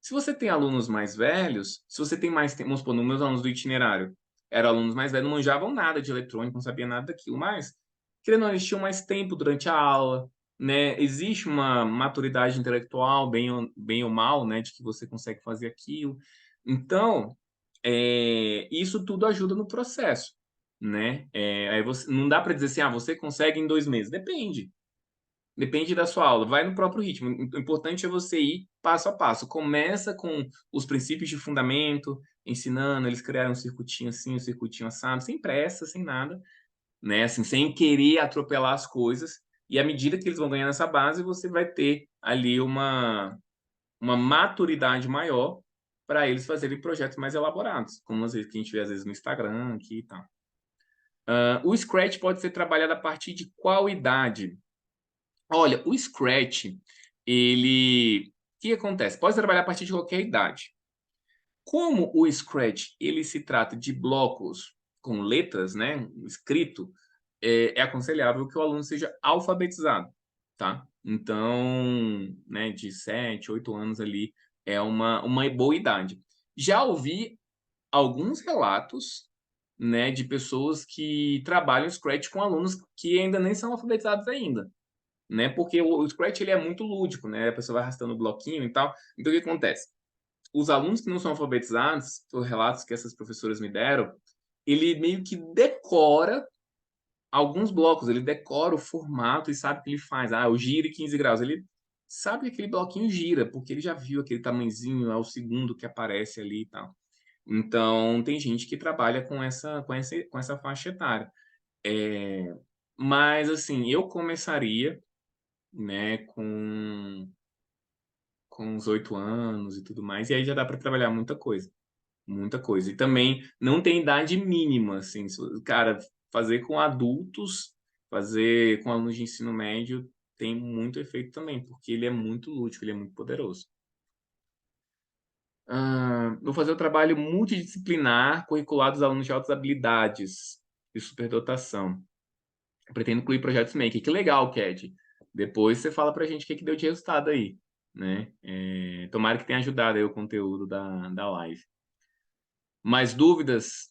Se você tem alunos mais velhos, se você tem mais tempo, vamos supor, nos meus alunos do itinerário, eram alunos mais velhos, não manjavam nada de eletrônico, não sabiam nada daquilo, mas, querendo ou não, eles tinham mais tempo durante a aula, né? Existe uma maturidade intelectual, bem ou mal, né, de que você consegue fazer aquilo. Então, isso tudo ajuda no processo, né? Aí você, não dá para dizer assim, você consegue em 2 meses. Depende. Depende da sua aula, vai no próprio ritmo. O importante é você ir passo a passo. Começa com os princípios de fundamento, ensinando, eles criaram um circuitinho assim, um circuitinho assado, sem pressa, sem nada, né? Assim, sem querer atropelar as coisas. E à medida que eles vão ganhando essa base, você vai ter ali uma maturidade maior para eles fazerem projetos mais elaborados, como às vezes que a gente vê às vezes no Instagram aqui e tal. O Scratch pode ser trabalhado a partir de qual idade? Olha, o Scratch, ele... O que acontece? Pode trabalhar a partir de qualquer idade. Como o Scratch, ele se trata de blocos com letras, né, escrito, é aconselhável que o aluno seja alfabetizado, tá? Então, né, de 7, 8 anos ali é uma boa idade. Já ouvi alguns relatos, né, de pessoas que trabalham Scratch com alunos que ainda nem são alfabetizados ainda, né? Porque o Scratch ele é muito lúdico, né? A pessoa vai arrastando o bloquinho e tal. Então, o que acontece? Os alunos que não são alfabetizados, os relatos que essas professoras me deram, ele meio que decora alguns blocos, ele decora o formato e sabe o que ele faz. O giro 15 graus. Ele sabe que aquele bloquinho gira, porque ele já viu aquele tamanhozinho ao segundo que aparece ali e tal. Então, tem gente que trabalha com essa faixa etária. Mas, assim, eu começaria, né, com uns 8 anos e tudo mais, e aí já dá para trabalhar muita coisa, muita coisa. E também não tem idade mínima, assim, cara, fazer com adultos, fazer com alunos de ensino médio tem muito efeito também, porque ele é muito lúdico, ele é muito poderoso. Vou fazer o trabalho multidisciplinar curricular dos alunos de altas habilidades e superdotação. Pretendo incluir projetos Maker. Que legal, Ked. Depois você fala pra gente o que deu de resultado aí, né? Tomara que tenha ajudado aí o conteúdo da live. Mais dúvidas?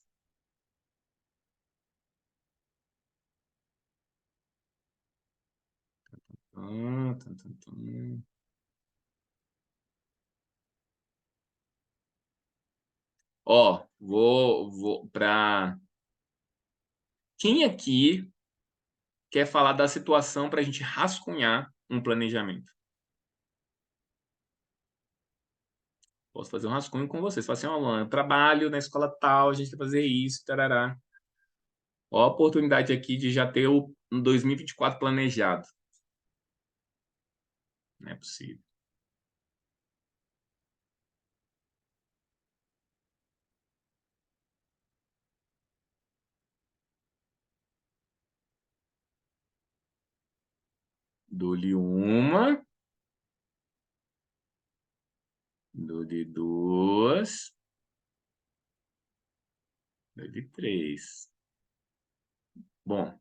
Ó, vou para quem aqui quer falar da situação para a gente rascunhar um planejamento? Posso fazer um rascunho com vocês. Fala assim, ó, Luan, eu trabalho na escola tal, a gente tem que fazer isso, tarará. Ó a oportunidade aqui de já ter o 2024 planejado. Não é possível. Dou-lhe uma, dou-lhe duas, dou-lhe três. Bom,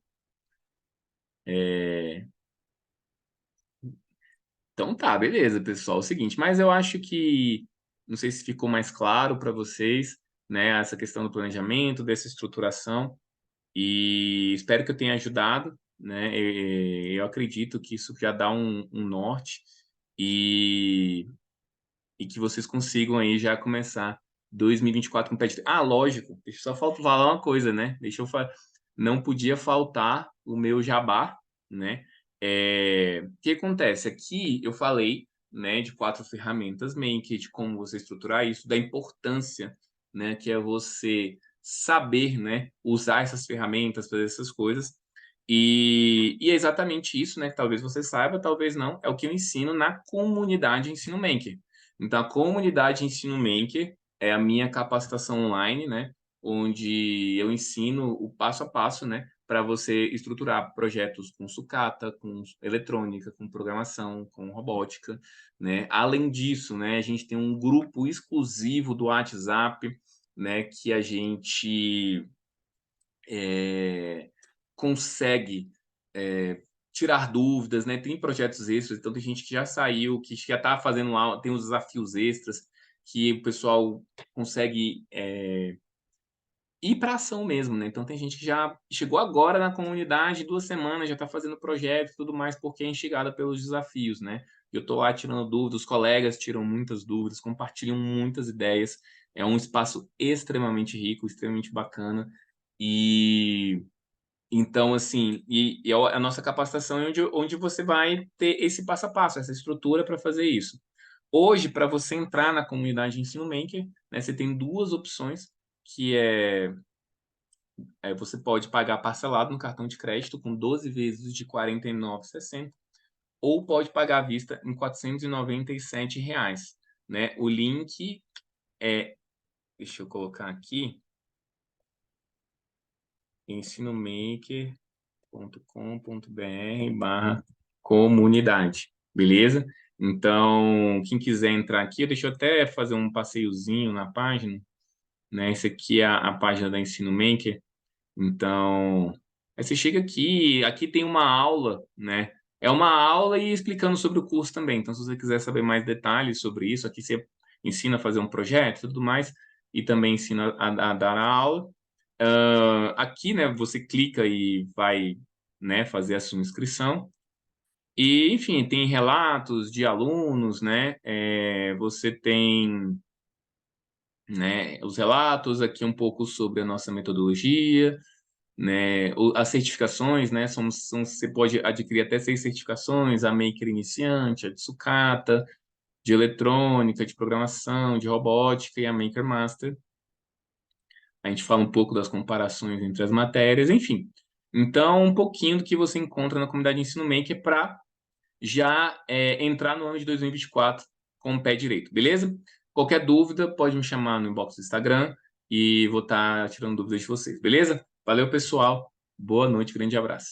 então tá, beleza, pessoal. É o seguinte, mas eu acho que, não sei se ficou mais claro para vocês, né, essa questão do planejamento, dessa estruturação, e espero que eu tenha ajudado, né? Eu acredito que isso já dá um norte e, e que vocês consigam aí já começar 2024 com o pé direito. Ah, lógico, deixa eu só falar uma coisa, né? Não podia faltar o meu jabá, né? O que acontece? Aqui eu falei, né, de 4 ferramentas Make, de como você estruturar isso, da importância, né, que é você saber, né, usar essas ferramentas, fazer essas coisas. E é exatamente isso, né, que talvez você saiba, talvez não, é o que eu ensino na comunidade Ensino Maker. Então, a comunidade Ensino Maker é a minha capacitação online, né, onde eu ensino o passo a passo, né, para você estruturar projetos com sucata, com eletrônica, com programação, com robótica, né? Além disso, né, a gente tem um grupo exclusivo do WhatsApp, né, que a gente consegue tirar dúvidas, né? Tem projetos extras, então tem gente que já saiu, que já está fazendo lá, tem os desafios extras que o pessoal consegue ir para ação mesmo, né? Então tem gente que já chegou agora na comunidade, 2 semanas, já está fazendo projeto e tudo mais, porque é instigada pelos desafios, né? Eu estou lá tirando dúvidas, os colegas tiram muitas dúvidas, compartilham muitas ideias. É um espaço extremamente rico, extremamente bacana. E então, assim, a nossa capacitação é onde você vai ter esse passo a passo, essa estrutura para fazer isso. Hoje, para você entrar na comunidade Ensino Maker, né, você tem duas opções, que você pode pagar parcelado no cartão de crédito com 12 vezes de R$ 49,60 ou pode pagar à vista em R$ 497, né? O link é, deixa eu colocar aqui, ensinomaker.com.br/comunidade, beleza? Então, quem quiser entrar aqui, deixa eu até fazer um passeiozinho na página, né? Essa aqui é a página da Ensino Maker. Então, aí você chega aqui tem uma aula, né? É uma aula e explicando sobre o curso também. Então, se você quiser saber mais detalhes sobre isso, aqui você ensina a fazer um projeto e tudo mais, e também ensina a dar a aula. Aqui, né, você clica e vai, né, fazer a sua inscrição. E, enfim, tem relatos de alunos, né? Você tem, né, os relatos aqui um pouco sobre a nossa metodologia, né? As certificações, né? Você pode adquirir até 6 certificações: a Maker Iniciante, a de Sucata, de eletrônica, de programação, de robótica e a Maker Master. A gente fala um pouco das comparações entre as matérias, enfim. Então, um pouquinho do que você encontra na comunidade de Ensino Maker para já entrar no ano de 2024 com o pé direito, beleza? Qualquer dúvida, pode me chamar no inbox do Instagram e vou estar tirando dúvidas de vocês, beleza? Valeu, pessoal. Boa noite, grande abraço.